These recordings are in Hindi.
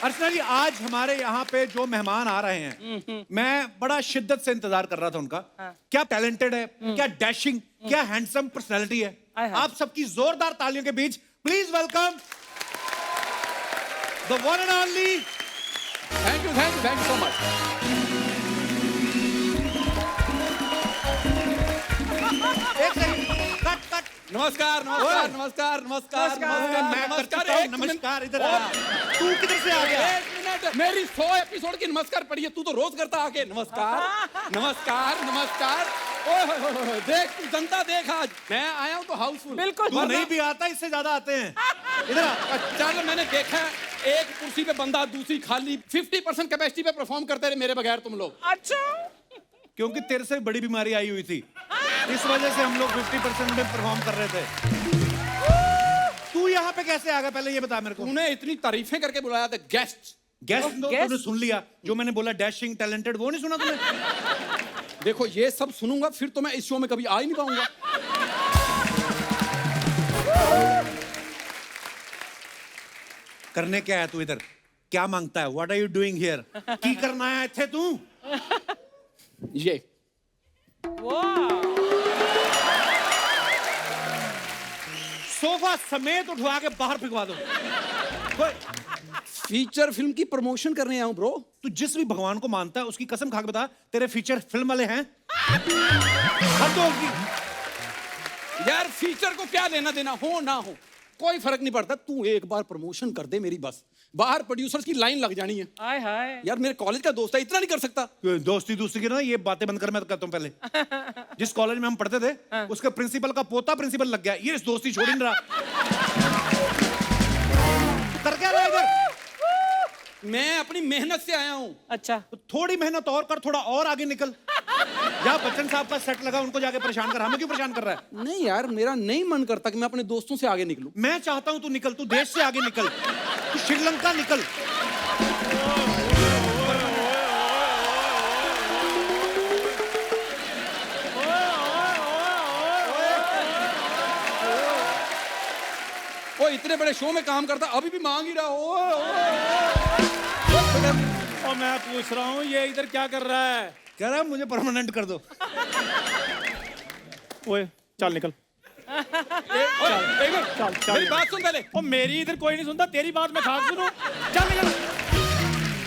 अर्चना जी, आज हमारे यहाँ पे जो मेहमान आ रहे हैं, मैं बड़ा शिद्दत से इंतजार कर रहा था उनका। क्या टैलेंटेड है, क्या डैशिंग, क्या हैंडसम पर्सनैलिटी है। आप सबकी जोरदार तालियों के बीच please welcome the one and only. Thank you so much. एक सेकंड, कट कट। नमस्कार नमस्कार नमस्कार नमस्कार नमस्कार नमस्कार। इधर आ। तू किधर से आ गया? एक मिनट, मेरी 100 एपिसोड की नमस्कार पढ़ी है, तू तो रोज करता आके नमस्कार नमस्कार नमस्कार। ओह देख तू, जनता देख, आज मैं आया हूँ तो हाउसफुल। बिल्कुल। तू नहीं भी आता, इससे ज्यादा आते हैं। इधर आ। चल, मैंने देखा है एक कुर्सी पे बंदा, दूसरी खाली। 50% कैपेसिटी पे परफॉर्म करते रहे मेरे बगैर तुम लोग। अच्छा, क्योंकि तेरे से बड़ी बीमारी आई हुई थी, इस वजह से हम लोग 50% में परफॉर्म कर रहे थे। तू यहाँ पे कैसे आ गया, पहले ये बता मेरे को। तूने इतनी तारीफें करके बुलाया था गेस्ट। गेस्ट तो तूने सुन लिया, जो मैंने बोला डैशिंग टैलेंटेड, वो नहीं सुना तूने? देखो ये सब सुनूंगा फिर तो मैं इस शो में कभी आ ही नहीं पाऊंगा। करने क्या है तू इधर, क्या मांगता है? What are you doing here? की करना है थे तू? ये सोफा समेत उठवा के बाहर फेंकवा दो। फीचर फिल्म की प्रमोशन करने आया हूं ब्रो। तू जिस भी भगवान को मानता है उसकी कसम खा के बता, तेरे फीचर फिल्म वाले हैं? हद होगी यार, फीचर को क्या लेना देना, हो ना हो कोई फर्क नहीं पड़ता। तू एक बार प्रमोशन कर दे मेरी, बस बाहर प्रोड्यूसर्स की लाइन लग जानी है। हाय हाय। यार मेरे कॉलेज का दोस्त है, इतना नहीं कर सकता। दोस्ती दूसरी की ना, ये बातें बंद कर, मैं तो कहता हूं पहले। जिस कॉलेज में हम पढ़ते थे उसके प्रिंसिपल का पोता प्रिंसिपल लग गया, ये इस दोस्ती छोड़ ही नहीं रहा। कर क्या रहा है इधर? मैं अपनी मेहनत से आया हूँ। अच्छा, तो थोड़ी मेहनत और कर, थोड़ा और आगे निकल। या बच्चन साहब का सेट लगा, उनको जाके परेशान कर, हमें क्यों परेशान कर रहा है? नहीं यार, मेरा नहीं मन करता कि मैं अपने दोस्तों से आगे निकलूं। मैं चाहता हूं तू निकल, तू देश से आगे निकल, तू श्रीलंका निकल। वो इतने बड़े शो में काम करता, अभी भी मांग ही रहा हो। और मैं पूछ रहा हूँ ये इधर क्या कर रहा है? कह रहा है मुझे परमानेंट कर दो। ओए चल निकल। एक मिनट, चल मेरी बात सुन पहले। और मेरी इधर कोई नहीं सुनता, तेरी बात मैं खास सुनूं? चल निकल।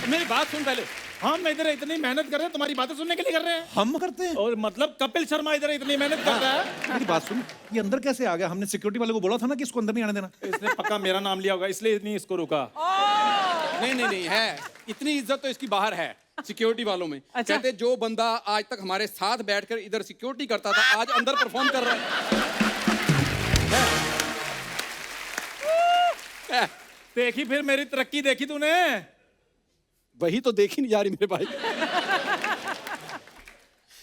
मेरी बात सुन पहले। हम इधर इतनी मेहनत कर रहे हैं, तुम्हारी बातें सुनने के लिए कर रहे हैं। हम करते हैं? और मतलब कपिल शर्मा इधर इतनी मेहनत कर रहा है। मेरी बात सुन, ये अंदर कैसे आ गया? हमने सिक्योरिटी वाले को बोला था ना कि इसको अंदर नहीं आने देना। इसने पक्का मेरा नाम लिया होगा, इसलिए नहीं इसको रुका। नहीं है, इतनी इज्जत तो इसकी बाहर है सिक्योरिटी वालों में। अच्छा। कहते जो बंदा आज तक हमारे साथ बैठकर इधर सिक्योरिटी करता था, आज अंदर परफॉर्म कर रहा है। देखी फिर मेरी तरक्की देखी तूने? वही तो देखी नहीं जा रही मेरे भाई।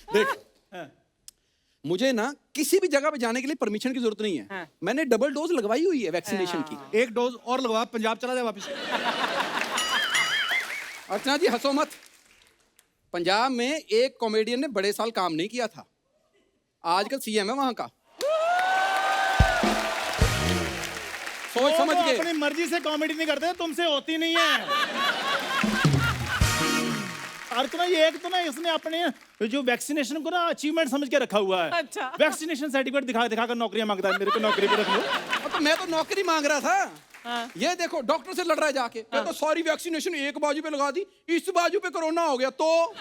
देख, मुझे ना किसी भी जगह पे जाने के लिए परमिशन की जरूरत नहीं है। मैंने डबल डोज लगवाई हुई है वैक्सीनेशन की। एक डोज और लगवा, पंजाब चला जाए वापस। अर्चना जी हंसो मत। पंजाब में एक कॉमेडियन ने बड़े साल काम नहीं किया था, आजकल सीएम है वहां का। सोच वो समझ तो के। अपनी मर्जी से कॉमेडी नहीं करते, तुमसे होती नहीं है। अर्चना ये एक तो ना इसने अपने जो वैक्सीनेशन को ना अचीवमेंट समझ के रखा हुआ है। अच्छा। वैक्सीनेशन सर्टिफिकेट दिखा दिखा कर नौकरियां मांगता है, मेरे को नौकरी पे रख लो। तो मैं तो नौकरी मांग रहा था। ये देखो डॉक्टर से लड़ रहा है जाके। तो सॉरी वैक्सीनेशन एक बाजू पे लगा दी, इस बाजू पे कोरोना हो गया तो।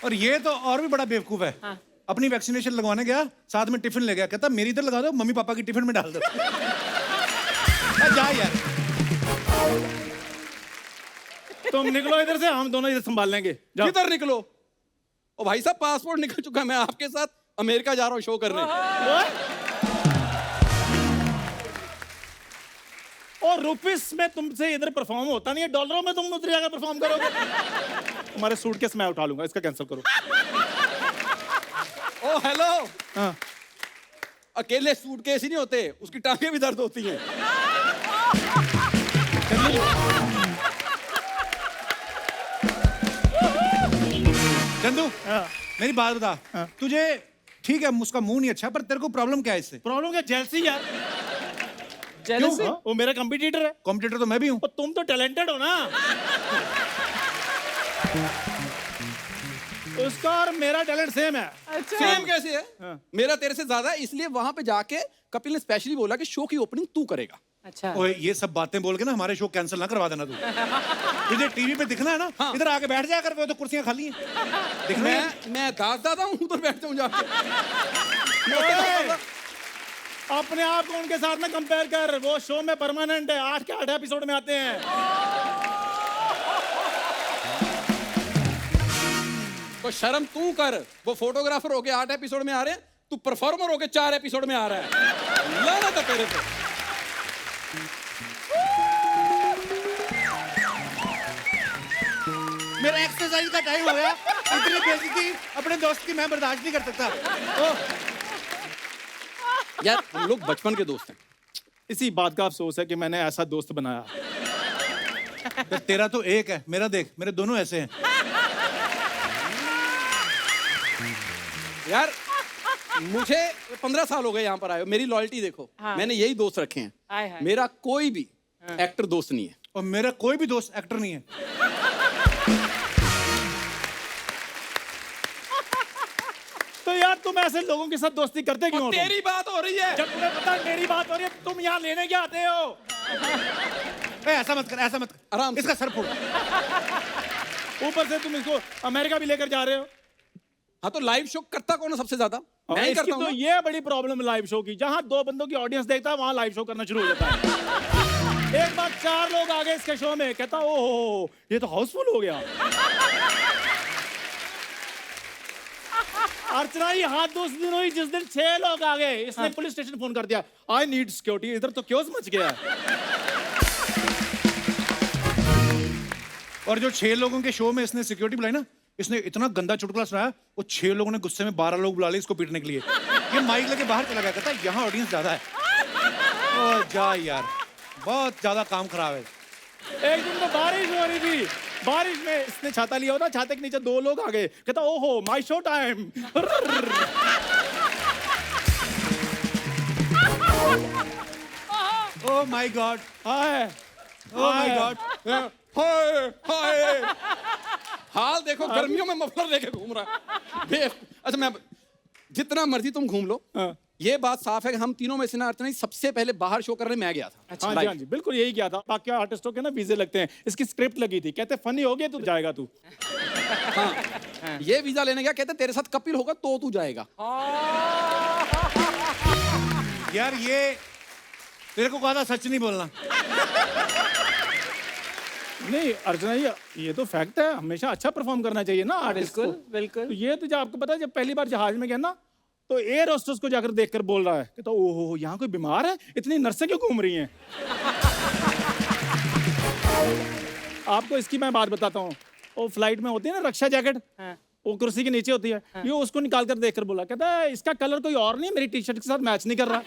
और ये तो और भी बड़ा बेवकूफ है। अपनी वैक्सीनेशन लगवाने गया, साथ में टिफिन ले गया, कहता मेरी इधर लगा दो, मम्मी पापा की टिफिन में डाल दो। जा यार, तुम निकलो इधर से, हम दोनों इधर संभाल लेंगे। जाओ। किधर निकलो? ओ भाई साहब, पासपोर्ट निकल चुका है, मैं आपके साथ अमेरिका जा रहा हूँ शो करने। और रुपीस में तुमसे इधर परफॉर्म होता नहीं है, डॉलरों में तुम उधर जाकर परफॉर्म करोगे। तुम्हारे सूटकेस मैं उठा लूंगा, इसका कैंसिल करो। ओ हेलो, हाँ। अकेले सूटकेस ही नहीं होते, उसकी टांगें भी दर्द होती हैं। चंदू मेरी बात बता, तुझे ठीक है उसका मुंह नहीं अच्छा, पर तेरे को प्रॉब्लम क्या है इससे? प्रॉब्लम क्या? जेलसी यार। Jealousy? हाँ, वो मेरा कंपटीटर है। कॉम्पिटिटर तो मैं भी हूँ। और तुम तो टैलेंटेड हो ना। उसका और मेरा टैलेंट सेम है। अच्छा। सेम कैसे है? हाँ। मेरा तेरे से ज्यादा है, इसलिए वहां पे जाके कपिल ने स्पेशली बोला कि शो की ओपनिंग तू करेगा। अच्छा। ओए ये सब बातें बोल के ना हमारे शो कैंसिल ना करवा देना तू। तुझे टीवी पे दिखना है ना, इधर आके बैठ जाया कर, वो तो कुर्सियां खाली हैं। दिखना है? मैं दास दादा हूँ, उधर बैठ जाऊँ जाके। अपने आप को उनके साथ में कंपेयर कर। वो शो में परमानेंट है, 8 के 8 एपिसोड में आते हैं। तो शर्म तू कर। वो फोटोग्राफर होके 8 एपिसोड में आ रहे हैं, तू परफॉर्मर होके 4 एपिसोड में आ रहा है। लाना था तेरे पे। मेरा एक्सरसाइज का टाइम हो गया। इतनी बेइज्जती अपने दोस्त की मैं बर्दाश्त नहीं कर सकता। यार हम लोग बचपन के दोस्त हैं। इसी बात का अफसोस है कि मैंने ऐसा दोस्त बनाया। तो तेरा तो एक है, मेरा देख, मेरे दोनों ऐसे हैं। यार मुझे 15 साल हो गए यहाँ पर आए हो, मेरी लॉयल्टी देखो। हाँ। मैंने यही दोस्त रखे हैं। हाय हाय। मेरा कोई भी एक्टर दोस्त नहीं है। और मेरा कोई भी दोस्त एक्टर नहीं है। तो यार तुम ऐसे लोगों के साथ दोस्ती करते क्यों हो? तुम? तेरी बात हो रही है। जब तुम्हें पता है मेरी बात हो रही है, तुम यहाँ लेने क्या आते हो? ऐसा मत कर, ऐसा मत कर। आराम से। इसका सर फोड़। ऊपर से तुम इसको अमेरिका भी लेकर जा रहे हो। हाँ तो लाइव शो करता कौन है सबसे ज्यादा? मैं ही इसकी करता हूँ तो ना। ये बड़ी प्रॉब्लम लाइव शो की, जहां 2 बंदों की ऑडियंस देखता है वहां लाइव शो करना शुरू हो जाता है। एक बार 4 लोग आ गए इसके शो में, कहता ओहो ये तो हाउसफुल हो गया। अर्चना ये हाथ दोस्त दिन हुई जिस दिन 6 लोग आ गए, इसने पुलिस स्टेशन फोन कर दिया, आई नीड सिक्योरिटी। इधर तो क्यों मच गया। और जो 6 लोगों के शो में इसने सिक्योरिटी बुलाई ना, इसने इतना गंदा चुटकुला सुनाया, वो 6 लोगों ने गुस्से में 12 लोग बुला लिए इसको पीटने के लिए। ये माइक लेके बाहर चला गया, कहता यहाँ ऑडियंस ज्यादा है। ओ जा यार, बहुत ज्यादा काम खराब है। एक दिन तो बारिश हो रही थी, बारिश में इसने छाता लिया होता, छाते के नीचे 2 लोग आ गए, कहता ओहो my show time. Oh my god, हाय ओ माय गॉड। हाय हाय। हाल देखो, गर्मियों में मफलर लेके घूम रहा है। अच्छा मैं, जितना मर्जी तुम घूम लो, हाँ। ये बात साफ है कि हम तीनों में से ना अर्चना सबसे पहले बाहर शो करने मैं गया था। हाँ जी, हाँ जी, बिल्कुल यही किया था। बाकी आर्टिस्टों के ना वीजे लगते हैं, इसकी स्क्रिप्ट लगी थी, कहते फनी हो गया तू जाएगा तू। हाँ। ये वीजा लेने गया, कहते तेरे साथ कपिल होगा तो तू जाएगा। यार ये तेरे को कहा था सच नहीं बोलना। नहीं अर्चना ये तो फैक्ट है, हमेशा अच्छा परफॉर्म करना चाहिए ना आर्टिस्ट को। बिल्कुल बिल्कुल। तो ये तो जब आपको पता है, जब पहली बार जहाज में गया ना, तो एयर होस्टेस को जाकर देखकर बोल रहा है कि तो ओहो यहाँ कोई बीमार है, इतनी नर्सें क्यों घूम रही हैं। आपको इसकी मैं बात बताता हूँ, वो फ्लाइट में होती है ना रक्षा जैकेट, हाँ। वो कुर्सी के नीचे होती है, ये उसको निकाल कर देखकर बोला, कहता है इसका कलर कोई और नहीं, मेरी टी शर्ट के साथ मैच नहीं कर रहा।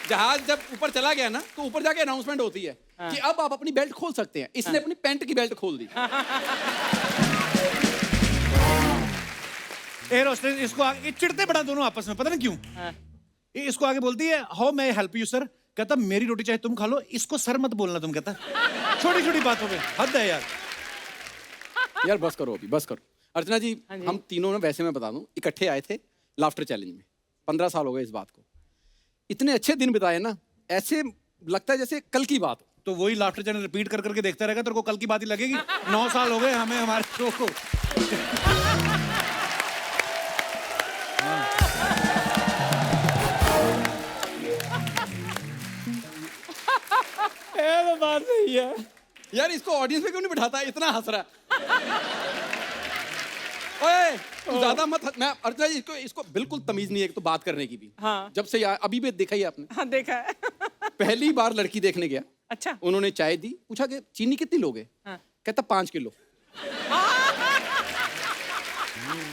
जहाज जब ऊपर चला गया ना, तो ऊपर जाके अनाउंसमेंट होती है कि अब आप अपनी बेल्ट खोल सकते हैं। इसने अपनी पैंट की बेल्ट खोल दी। एयर होस्टेस इसको आगे चिढ़ते बड़ा दोनों आपस में, पता नहीं क्यों। ये इसको आगे बोलती है हाउ मैं हेल्प यू सर, कहता मेरी रोटी चाहे तुम खा लो, इसको सर मत बोलना तुम, कहता छोटी छोटी बातों में हद है यार। यार बस करो अभी, बस करो। अर्चना जी, हम तीनों ने, वैसे मैं बता दूं, इकट्ठे आए थे लाफ्टर चैलेंज में। 15 साल हो गए इस बात को। इतने अच्छे दिन बिताए ना, ऐसे लगता है जैसे कल की बात। तो वही लाफ्टर चैनल रिपीट कर करके देखता रहेगा, तेरे को कल की बात ही लगेगी। 9 साल हो गए हमें हमारे शो को। ये बात नहीं है यार इसको ऑडियंस में क्यों नहीं बिठाता, इतना हंस रहा है। ओए तू ज्यादा मत मैं अर्चना जी, इसको बिल्कुल तमीज नहीं है तो बात करने की भी। हाँ। जब से अभी भी देखा ही आपने। हाँ देखा है। पहली बार लड़की देखने गया, अच्छा। उन्होंने चाय दी, पूछा कि चीनी कितनी लोगे? हाँ। कहता 5 किलो।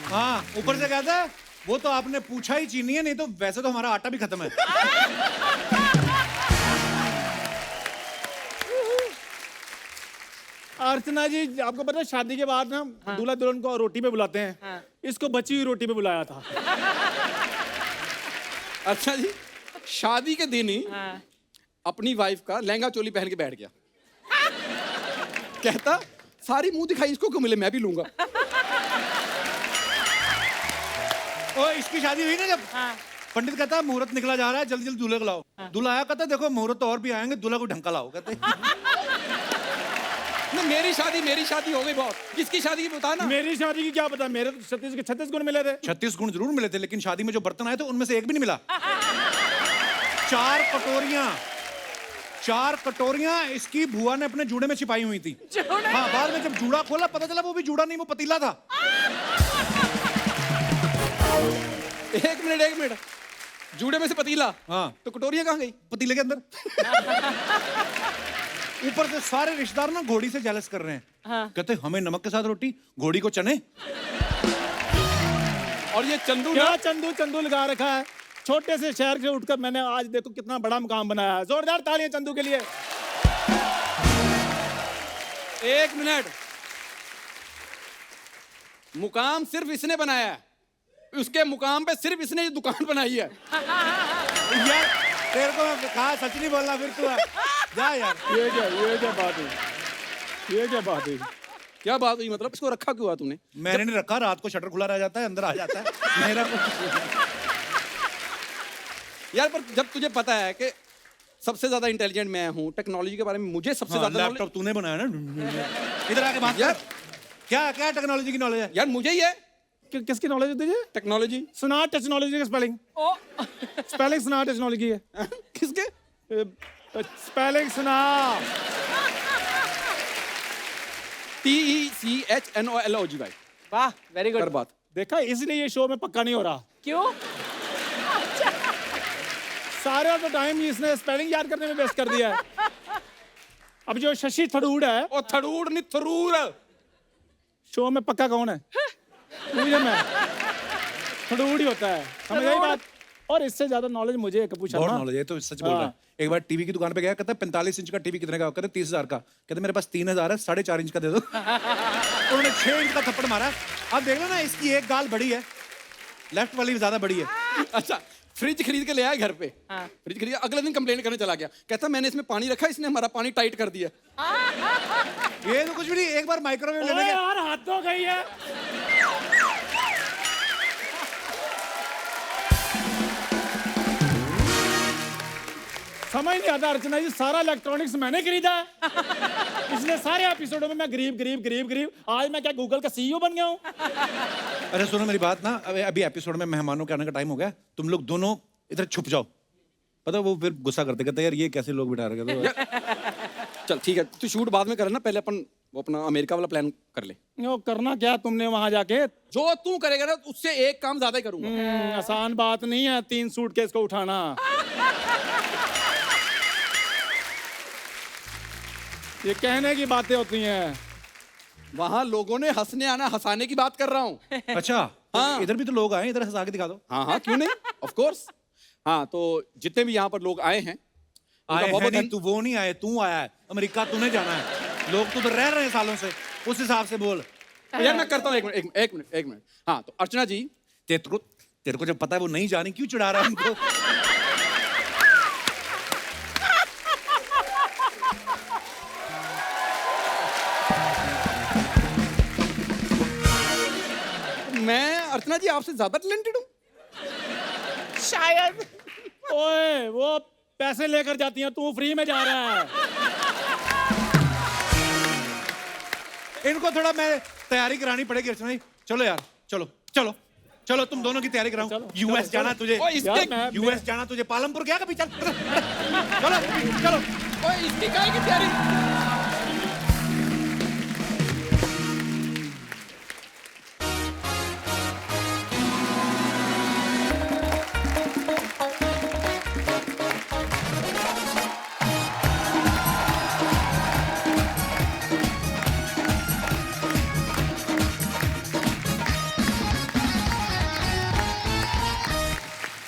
हाँ ऊपर से कहता है वो तो आपने पूछा ही चीनी है, नहीं तो वैसे तो हमारा आटा भी खत्म है। अर्चना जी आपको पता है, शादी के बाद ना दूल्हा दुल्हन को रोटी पे बुलाते हैं, हाँ। इसको बची हुई रोटी पे बुलाया था। अच्छा जी, शादी के दिन ही हाँ। अपनी वाइफ का लहंगा चोली पहन के बैठ गया। कहता सारी मुंह दिखाई इसको क्यों मिले, मैं भी लूंगा। ओ इसकी शादी हुई ना जब, हाँ। पंडित कहता मुहूर्त निकला जा रहा है, जल्दी जल्दी दूल्हे को लाओ। दूल्हा आया, कहता देखो मुहूर्त तो और भी आएंगे, दूल्हा को ढंका लाओ। कहते नहीं, मेरी शादी हो गई बहुत। किसकी शादी की बता ना। मेरी शादी की क्या पता, मेरे तो 36 गुण मिले थे। 36 गुण जरूर मिले थे, लेकिन शादी में जो बर्तन आए थे उनमें से एक भी नहीं मिला। 4 कटोरियां इसकी बुआ ने अपने जूड़े में छिपाई हुई थी। जूड़े? हाँ, बाद में जब जूड़ा खोला पता चला वो भी जूड़ा नहीं, वो पतीला था। एक मिनट, जूड़े में से पतीला, हाँ, तो कटोरियां कहाँ गई? पतीले के अंदर। ऊपर से सारे रिश्तेदार ना घोड़ी से जेलस कर रहे हैं। हाँ। कहते हमें नमक के साथ रोटी, घोड़ी को चने। और ये चंदू क्या ना, चंदू लगा रखा है। छोटे से शहर से उठकर मैंने आज देखो कितना बड़ा मुकाम बनाया है। जोरदार तालियां चंदू के लिए। एक मिनट, मुकाम सिर्फ इसने बनाया है, उसके मुकाम पे सिर्फ इसने ये दुकान बनाई है। यार तेरे को कहा सच नहीं बोलना, फिर तू जा यार। ये क्या बात है, ये क्या बात है। क्या बात हुई, मतलब इसको रखा क्यों हुआ तूने? मैंने नहीं रखा, रात को शटर खुला रह जाता है, अंदर आ जाता है मेरा कुछ। यार पर जब तुझे पता है कि सबसे ज्यादा इंटेलिजेंट मैं हूँ टेक्नोलॉजी के बारे में, मुझे सबसे ज्यादा लैपटॉप तूने बनाया ना, इधर आके बात यार, कर। क्या क्या टेक्नोलॉजी की नॉलेज है? यार मुझे ही है किसकी नॉलेज है तुझे? टेक्नोलॉजी। सुना टेक्नोलॉजी का स्पेलिंग। ओ स्पेलिंग सुना टेक्नोलॉजी है। किसके? स्पेलिंग सुना। TECHNOLOGY। वाह, वेरी कर गुड। बात। देखा, इसलिए ये शो में पक्का नहीं हो रहा। क्यों? सारा तो टाइम इसने स्पेलिंग याद करने में वेस्ट कर दिया है। अब जो शशि थरूर है, ओ थरूर नहीं थरूर। शो में पक्का कौन है? मुझे मैं थरूर ही होता है, समझ आई बात। और इससे ज्यादा नॉलेज मुझे है कपूर बहुत शर्मा। नॉलेज है, तो सच बोल रहा है। एक बार टीवी की दुकान पे गया, कहता 45 इंच का टीवी कितने का? कहते 30,000 का। कहते मेरे पास 3,000 है, 4.5 इंच का दे दो। उन्होंने 6 इंच का थप्पड़ मारा। अब देख लो ना, इसकी एक गाल बड़ी है, लेफ्ट वाली ज्यादा बड़ी है। अच्छा, फ्रिज खरीद के ले आया घर पे। हाँ। फ्रिज खरीद, अगले दिन कंप्लेंट करने चला गया। कहता मैंने इसमें पानी रखा, इसने हमारा पानी टाइट कर दिया। ये तो कुछ भी नहीं, एक बार माइक्रोवेव लेने ओए गया। यार, हाथ तो गई है। समझ नहीं आता अर्चना जी, सारा इलेक्ट्रॉनिक्स मैंने खरीदा है। पिछले सारे एपिसोडों में मैं गरीब। आज मैं क्या गूगल का सीईओ बन गया हूँ? अरे सुनो मेरी बात ना, अभी एपिसोड में मेहमानों के आने का टाइम हो गया, तुम लोग दोनों इधर छुप जाओ। पता वो फिर गुस्सा करते, कहते यार ये कैसे लोग बिठा रहे हैं। चल ठीक है, तू शूट बाद में करना, पहले अपन वो अपना अमेरिका वाला प्लान कर ले। यो, करना क्या तुमने वहां जाके? जो तू करेगा ना उससे एक काम ज्यादा ही करूंगा। आसान बात नहीं है 3 सूटकेस को उठाना। ये कहने की बातें होती हैं। वहां लोगों ने हंसने आना, हंसाने की बात कर रहा हूँ। अच्छा हाँ। इधर भी तो लोग आए, इधर हंसा के दिखा दो। हाँ क्यों नहीं, ऑफ कोर्स। हाँ तो जितने भी यहाँ पर लोग आए हैं, उनका आए बहुत हैं बहुत नहीं, तू वो नहीं आए, तू आया है। अमेरिका तूने जाना है, लोग तो उधर रह रहे हैं सालों से, उस हिसाब से बोल। यार मैं करता हूँ, एक मिनट। हाँ तो अर्चना जी, तेरे को जब पता है वो नहीं जाने, क्यों चिढ़ा रहा है उनको? मैं अर्चना जी आपसे ज्यादा टैलेंटेड हूँ शायद। ओए, वो पैसे लेकर जाती हैं, तू फ्री में जा रहा है। इनको थोड़ा मैं तैयारी करानी पड़ेगी अर्चना जी। चलो यार, चलो तुम दोनों की तैयारी कराऊं। यूएस जाना तुझे, ओए, इसके यूएस जाना तुझे। पालमपुर गया कभी? चल चलो। ओए, इसकी काय की तैयारी?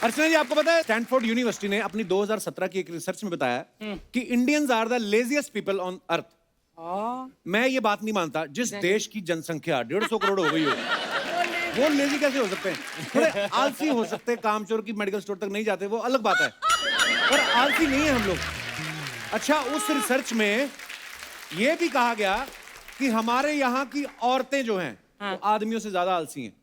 अर्चना जी, आपको पता है स्टैनफोर्ड यूनिवर्सिटी ने अपनी 2017 की एक रिसर्च में बताया कि Indians are the laziest people on earth. मैं ये बात नहीं मानता, जिस देश की जनसंख्या 150 करोड़ हो गई हो, वो लेजी कैसे हो सकते हैं? थोड़े आलसी हो सकते हैं, कामचोर की मेडिकल स्टोर तक नहीं जाते, वो अलग बात है। पर आलसी नहीं है हम लोग। अच्छा, उस रिसर्च में ये भी कहा गया कि हमारे यहाँ की औरतें जो हैं वो आदमियों से ज्यादा आलसी हैं।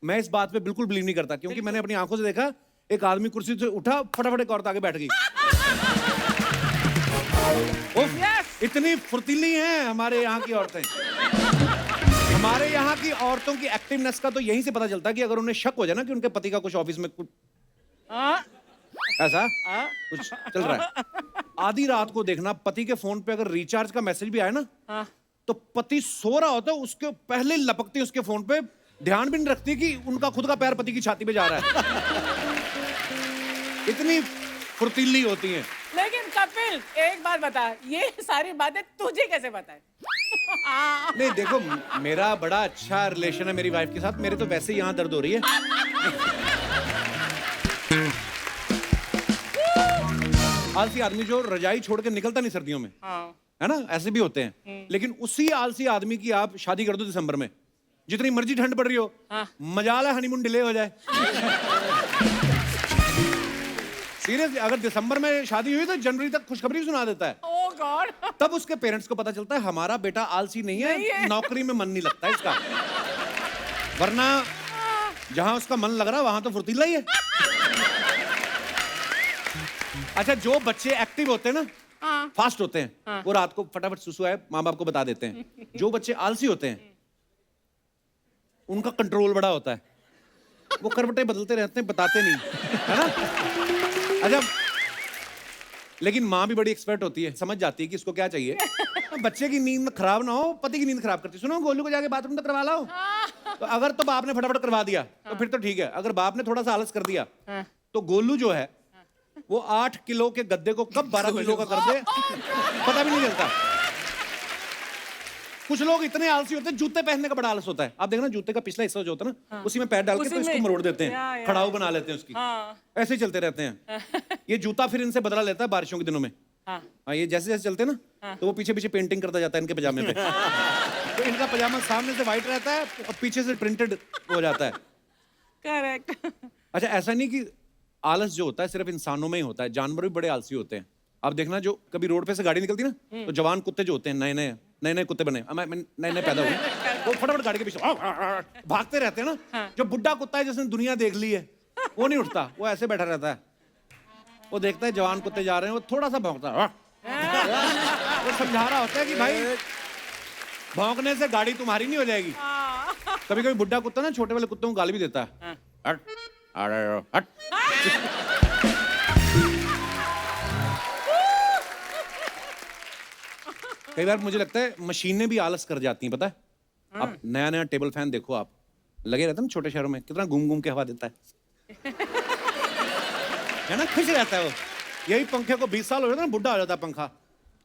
मैं इस बात पे बिल्कुल बिलीव नहीं करता, क्योंकि मैंने अपनी आंखों से देखा, एक आदमी कुर्सी से उठा, फटाफट एक औरत आगे बैठ गई। इतनी फुर्तीली हैं हमारे यहाँ की औरतें। हमारे यहाँ की औरतों की एक्टिवनेस का तो यहीं से पता चलता है कि अगर उन्हें शक हो जाए ना कि उनके पति का कुछ ऑफिस में कुछ ऐसा कुछ चल रहा है, आधी रात को देखना पति के फोन पे अगर रिचार्ज का मैसेज भी आए ना, तो पति सो रहा होता है, उसके पहले लपकती है उसके फोन पे, ध्यान भी नहीं रखती कि उनका खुद का पैर पति की छाती पे जा रहा है। इतनी फुर्तीली होती हैं। लेकिन कपिल, एक बात बता, ये सारी बातें तुझे कैसे पता है? नहीं देखो, मेरा बड़ा अच्छा रिलेशन है मेरी वाइफ के साथ, मेरे तो वैसे ही यहाँ दर्द हो रही है। आलसी आदमी जो रजाई छोड़ के निकलता नहीं सर्दियों में, है ना, ऐसे भी होते हैं। लेकिन उसी आलसी आदमी की आप शादी कर दो दिसंबर में, जितनी मर्जी ठंड पड़ रही हो, मजाल है हनीमून डिले हो जाए। सीरियसली, अगर दिसंबर में शादी हुई तो जनवरी तक खुशखबरी सुना देता है। ओह गॉड। तब उसके पेरेंट्स को पता चलता है हमारा बेटा आलसी नहीं है, नौकरी में मन नहीं लगता है इसका, वरना जहां उसका मन लग रहा है वहां तो फुर्तीला ही है। अच्छा, जो बच्चे एक्टिव होते हैं ना, फास्ट होते हैं, वो रात को फटाफट सुसु आए माँ बाप को बता देते हैं। जो बच्चे आलसी होते हैं उनका कंट्रोल बड़ा होता है, वो करवटें बदलते रहते हैं, बताते नहीं, है ना। अच्छा, लेकिन माँ भी बड़ी एक्सपर्ट होती है, समझ जाती है कि इसको क्या चाहिए। बच्चे की नींद खराब ना हो, पति की नींद खराब करती है। सुनो, गोलू को जाके बाथरूम तक करवा लाओ। तो अगर तो बाप ने फटाफट करवा दिया तो फिर तो ठीक है, अगर बाप ने थोड़ा सा आलस कर दिया तो गोलू जो है वो 8 किलो के गद्दे को कब 12 किलो का कर दे पता भी नहीं चलता। कुछ लोग इतने आलसी होते हैं, जूते पहनने का बड़ा आलस होता है। आप देखना, जूते का पिछला हिस्सा जो होता है ना, उसी में पैर डाल के तो इसको मरोड़ देते हैं, खड़ाऊ बना लेते हैं उसकी, ऐसे ही चलते रहते हैं। ये जूता फिर इनसे बदला लेता है बारिशों के दिनों में। हाँ, ये जैसे जैसे चलते हैं ना, तो वो पीछे पीछे पेंटिंग करता जाता है इनके पजामे पे। तो इनका पजामा सामने से व्हाइट रहता है और पीछे से प्रिंटेड हो जाता है। करेक्ट। अच्छा, ऐसा नहीं कि आलस जो होता है सिर्फ इंसानों में ही होता है, जानवर भी बड़े आलसी होते हैं। आप देखना, जो कभी रोड पे से गाड़ी निकलती ना, तो जवान कुत्ते जो होते हैं, नए नए कुत्ते बने, नए नए पैदा हुए, वो फटाफट गाड़ी के पीछे भागते रहते हैं ना। जो बुड्ढा कुत्ता है जिसने दुनिया देख ली है, वो नहीं उठता, वो ऐसे बैठा रहता है। वो देखता है जवान कुत्ते जा रहे हैं, वो थोड़ा सा भौंकता है, वो समझा रहा होता है कि भाई भौंकने से गाड़ी तुम्हारी नहीं हो जाएगी। कभी कभी बुड्ढा कुत्ता ना छोटे वाले कुत्तों को गाली भी देता है, हट हट। कई बार मुझे लगता है मशीनें भी आलस कर जाती हैं, पता है। आप नया नया टेबल फैन देखो, आप लगे रहते हैं ना छोटे शहरों में, कितना घूम घूम के हवा देता है ना, खुश रहता है वो। यही पंखे को 20 साल हो जाता है ना, बुढ़ा हो जाता है पंखा,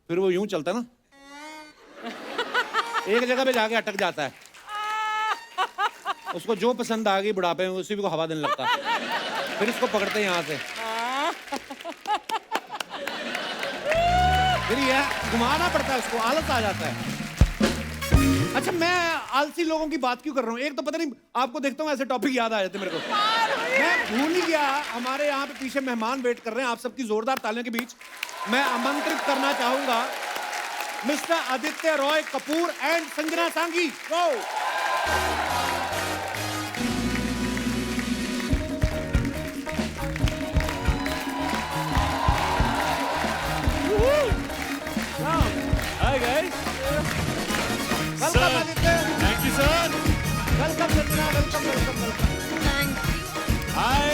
फिर वो यूं चलता है ना, एक जगह पे जाके अटक जाता है। उसको जो पसंद आ गई बुढ़ापे में, उसी को हवा देने लगता है, फिर इसको पकड़ते हैं यहाँ से, फिर यह घुमाना पड़ता है उसको, आलस आ जाता है। अच्छा, मैं आलसी लोगों की बात क्यों कर रहा हूँ? एक तो पता नहीं, आपको देखता हूँ ऐसे टॉपिक याद आ जाते मेरे को, मैं भूल ही गया। हमारे यहाँ पे पीछे मेहमान वेट कर रहे हैं, आप सबकी जोरदार तालियों के बीच मैं आमंत्रित करना चाहूंगा मिस्टर आदित्य रॉय कपूर एंड संजना सांगी। Hi guys. Welcome Aditya. Thank you sir. Welcome Sanjana. Welcome. Hi.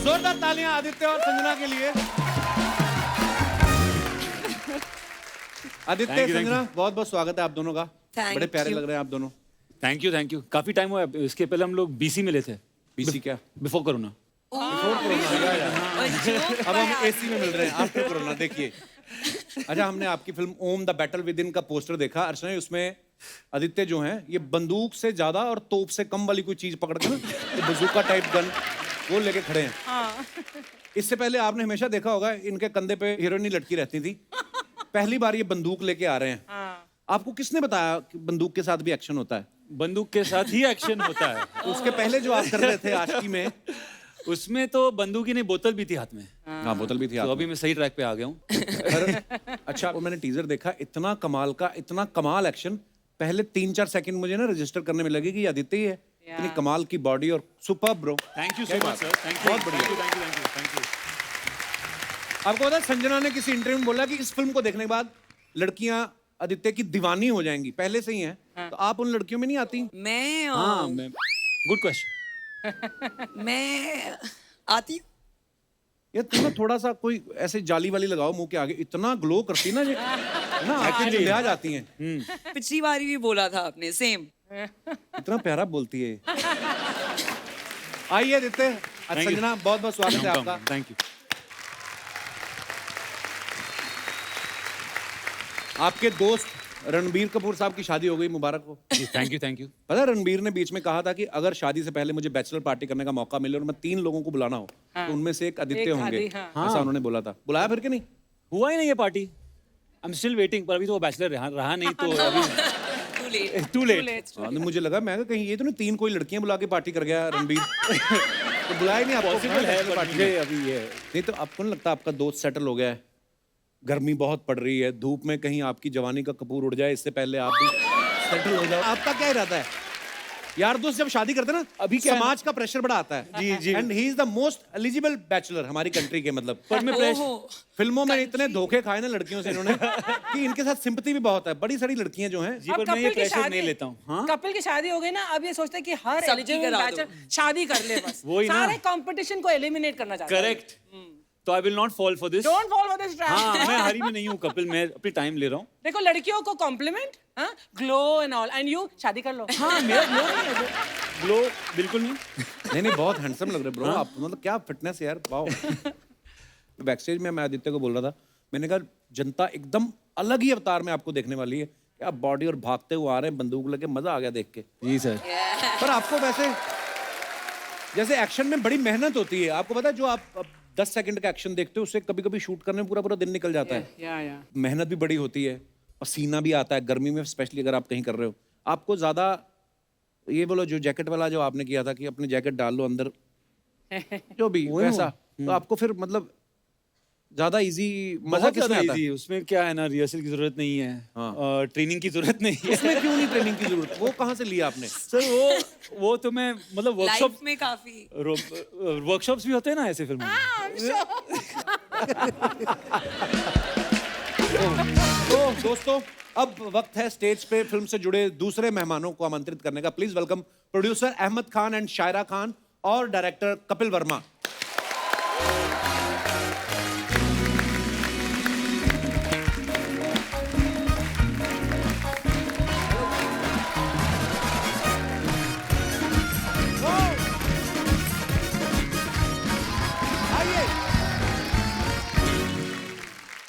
जोरदार तालियां आदित्य और संजना के लिए। आदित्य, Thank you, संजना, बहुत बहुत स्वागत है आप दोनों का। बड़े प्यारे लग रहे हैं आप दोनों। Thank you. काफी टाइम हुआ है, इसके पहले हम लोग BC मिले थे। बीसी क्या? Before corona. अब हम एसी में मिल रहे हैं आफ्टर कोरोना। देखिए, अच्छा, हमने आपकी film Om the battle within का पोस्टर देखा अर्चना, उसमें आदित्य जो हैं ये बंदूक से ज्यादा और तोप से कम वाली कोई चीज पकड़ के ना, तो बंदूका टाइप गन वो लेके खड़े हैं। इससे पहले आपने हमेशा देखा होगा इनके कंधे पे हीरोइनी लटकी रहती थी, पहली बार ये बंदूक लेके आ रहे हैं। आपको किसने बताया कि बंदूक के साथ भी एक्शन होता है? बंदूक के साथ ही एक्शन होता है। उसके पहले जो आप कर रहे थे आशिकी में, उसमें तो बंदूक ही नहीं, बोतल भी थी हाथ में। हाँ बोतल भी थी तो आप अभी मैं सही ट्रैक पे आ गया हूँ। अच्छा, वो मैंने टीजर देखा, इतना कमाल का, इतना कमाल एक्शन। पहले 3-4 सेकंड मुझे ना रजिस्टर करने में लगे कि ये आदित्य ही है। इतनी कमाल की बॉडी और super bro. Thank you so much sir, thank you, बहुत बढ़िया। Thank you. आपको पता है संजना ने किसी इंटरव्यू में बोला कि इस फिल्म को देखने के बाद लड़कियां आदित्य की दीवानी हो जाएंगी, पहले से ही हैं। तो आप उन लड़कियों में नहीं आती? मैं हाँ, मैं गुड क्वेश्चन। मैं आती हूँ। ये तुम ना थोड़ा सा कोई ऐसे जाली वाली लगाओ मुंह के आगे, इतना ग्लो करती ना ये ना, आंखें चुंधिया जाती हैं। पिछली बारी भी बोला था आपने सेम। इतना प्यारा बोलती है। आइए आदित्य। संजना बहुत बहुत स्वागत है आपका। Thank you. आपके दोस्त रणबीर कपूर साहब की शादी हो गई, मुबारक हो। Thank you, thank you. पता है रणबीर ने बीच में कहा था कि अगर शादी से पहले मुझे बैचलर पार्टी करने का मौका मिले और मैं 3 लोगों को बुलाना हो तो उनमें से एक आदित्य होंगे। ऐसा उन्होंने बोला था। बुलाया फिर कि नहीं? हुआ ही नहीं ये party. I am still waiting, पर अभी तो वो बैचलर रहा नहीं, तो अभी टू लेट। To late. हाँ, तो मुझे लगा, मैं कहीं ये तो नहीं 3 कोई लड़कियां बुला के पार्टी कर गया रणबीर। तो बुलाया नहीं आपको? पॉसिबल है, bachelor पर party मुझे में। अभी ये नहीं तो आपको नहीं लगता आपका दोस्त सेटल हो गया है? गर्मी बहुत पड़ रही है, धूप में कहीं आपकी जवानी का कपूर उड़ जाए, इससे पहले आप भी सेटल हो जाओ। आपका क्या इरादा है? यार दोस्त जब शादी करते हैं ना, अभी क्या है? समाज का प्रेशर बड़ा आता है। जी, जी। And he is the most eligible bachelor हमारी कंट्री के, मतलब। पर मैं ओहो, फिल्मों में इतने धोखे खाए ना लड़कियों से इन्होंने कि इनके साथ सिंपैथी भी बहुत है। बड़ी सारी लड़कियां जो हैं, जी, पर मैं ये प्रेशर नहीं लेता हूँ। हाँ, कपिल की शादी हो गई ना, अब ये सोचते हैं कि हर सबकी एलिजिबल करा दो। बैचलर शादी कर ले बस। वही ना। सारे कंपटीशन को एलिमिनेट करना चाहते हैं। करेक्ट। तो I will not fall for this. Don't fall for this trap. हाँ, मैं हरी में नहीं हूँ कपिल, मैं अपनी टाइम ले रहा हूँ। देखो लड़कियों को कॉम्प्लीमेंट, हाँ, glow and all, and you शादी कर लो। हाँ, मेरा ग्लो नहीं है, ग्लो बिल्कुल नहीं। नहीं बहुत हैंडसम लग रहे ब्रो आप, मतलब क्या फिटनेस है यार, वाओ। बैकस्टेज में मैं आदित्य को बोल रहा था, मैंने कहा जनता एकदम अलग ही अवतार में आपको देखने वाली है। क्या बॉडी और भागते हुए आ रहे हैं बंदूक लेके, मजा आ गया देख के। जी सर। पर आपको वैसे जैसे एक्शन में बड़ी मेहनत होती है, आपको पता है जो आप 10 सेकंड का एक्शन देखते हो उससे कभी कभी शूट करने में पूरा पूरा दिन निकल जाता है। या मेहनत भी बड़ी होती है, पसीना भी आता है गर्मी में, स्पेशली अगर आप कहीं कर रहे हो। आपको ज्यादा ये बोलो जो जैकेट वाला जो आपने किया था कि अपनी जैकेट डाल लो अंदर, जो भी वैसा, तो आपको फिर मतलब ज्यादा इजी मजा बहुत किसमें ज्यादा आता है? इजी। उसमें क्या है ना, रिहर्सल की जरूरत नहीं है, हाँ। ट्रेनिंग की जरूरत नहीं है। उसमें क्यों नहीं ट्रेनिंग की जरूरत? वो कहाँ से लिया आपने? सर वो तो मैं मतलब वर्कशॉप लाइफ में काफी वर्कशॉप्स भी होते हैं ना ऐसे फिल्मों में। तो दोस्तों अब वक्त है स्टेज पे फिल्म से जुड़े दूसरे मेहमानों को आमंत्रित करने का। Please welcome producer Ahmed Khan and Shaira Khan और डायरेक्टर कपिल वर्मा।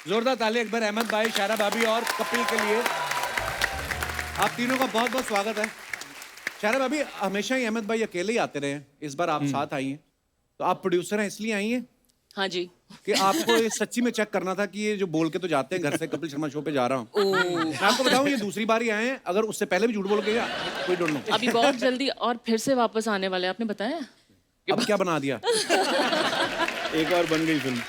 जोरदार ताली एक बार अहमद भाई, शायरा भाभी और कपिल के लिए। आप तीनों का बहुत बहुत स्वागत है। शायरा भाभी, हमेशा ही अहमद भाई अकेले ही आते रहे हैं, इस बार आप साथ आई हैं, तो आप प्रोड्यूसर हैं इसलिए आई हैं हाँ जी। कि आपको ये सच्ची में चेक करना था कि ये जो बोल के तो जाते हैं घर से कपिल शर्मा शो पे जा रहा हूँ। मैं आपको बताऊं ये दूसरी बार ही आए हैं, अगर उससे पहले भी झूठ बोल के गया कोई डोंट नो। अभी बहुत जल्दी और फिर से वापस आने वाले हैं, आपने बताया? अब क्या बना दिया? एक और बन गई फिल्म।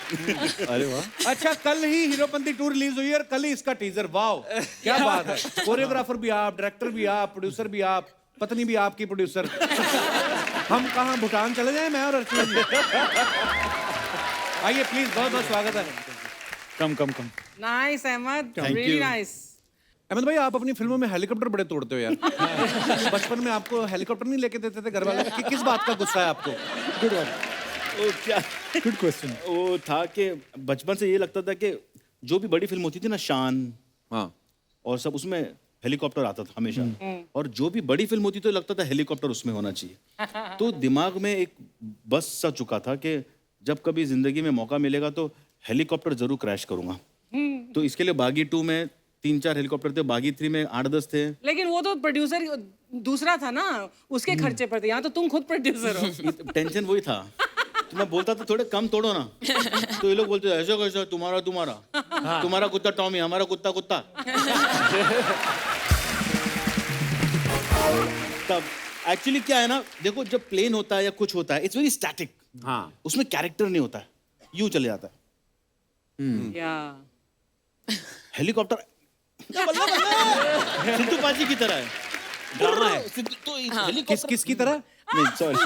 अरे वाह। अच्छा, कल ही हीरोपंती 2 रिलीज हुई है और कल ही इसका टीजर। वाओ क्या बात है। कोरियोग्राफर भी आप, डायरेक्टर भी आप, प्रोड्यूसर भी आप, पत्नी भी आपकी प्रोड्यूसर। हम कहाँ भूटान चले जाएं मैं और अर्चना जी? आइए प्लीज, बहुत बहुत स्वागत है। Come. Nice Ahmed, Thank really you. Nice. Ahmed भाई, आप अपनी फिल्मों में हेलीकॉप्टर बड़े तोड़ते हो यार। बचपन में आपको हेलीकॉप्टर नहीं लेके देते थे घर वाले? किस बात का गुस्सा है आपको? गुड वन, वो क्या, गुड क्वेश्चन। वो था कि बचपन से ये लगता था कि जो भी बड़ी फिल्म होती थी ना, शान हाँ और सब, उसमें हेलीकॉप्टर आता था हमेशा। और जो भी बड़ी फिल्म होती तो लगता था हेलीकॉप्टर उसमें होना चाहिए। तो दिमाग में एक बस सा चुका था कि जब कभी जिंदगी में मौका मिलेगा तो हेलीकॉप्टर जरूर क्रैश करूंगा। तो इसके लिए बागी 2 में 3-4 हेलीकॉप्टर थे, बागी 3 में 8-10 थे। लेकिन वो तो प्रोड्यूसर दूसरा था ना, उसके खर्चे पर थे। यहाँ तो तुम खुद प्रोड्यूसर हो। टेंशन वही था। तो मैं बोलता था थोड़े कम तोड़ो ना, तो ये लोग बोलते थे ऐसा कैसा, तुम्हारा कुत्ता टॉमी, हमारा कुत्ता। तब एक्चुअली क्या है ना, देखो जब प्लेन होता है या कुछ होता है, इट्स वेरी स्टैटिक। हाँ उसमें कैरेक्टर नहीं होता है, यूं चले जाता है। या हेलीकॉप्टर सिद्धू पाजी की तरह है, ड्रामा है। तो हेलीकॉप्टर किसकी तरह? नहीं, सॉरी,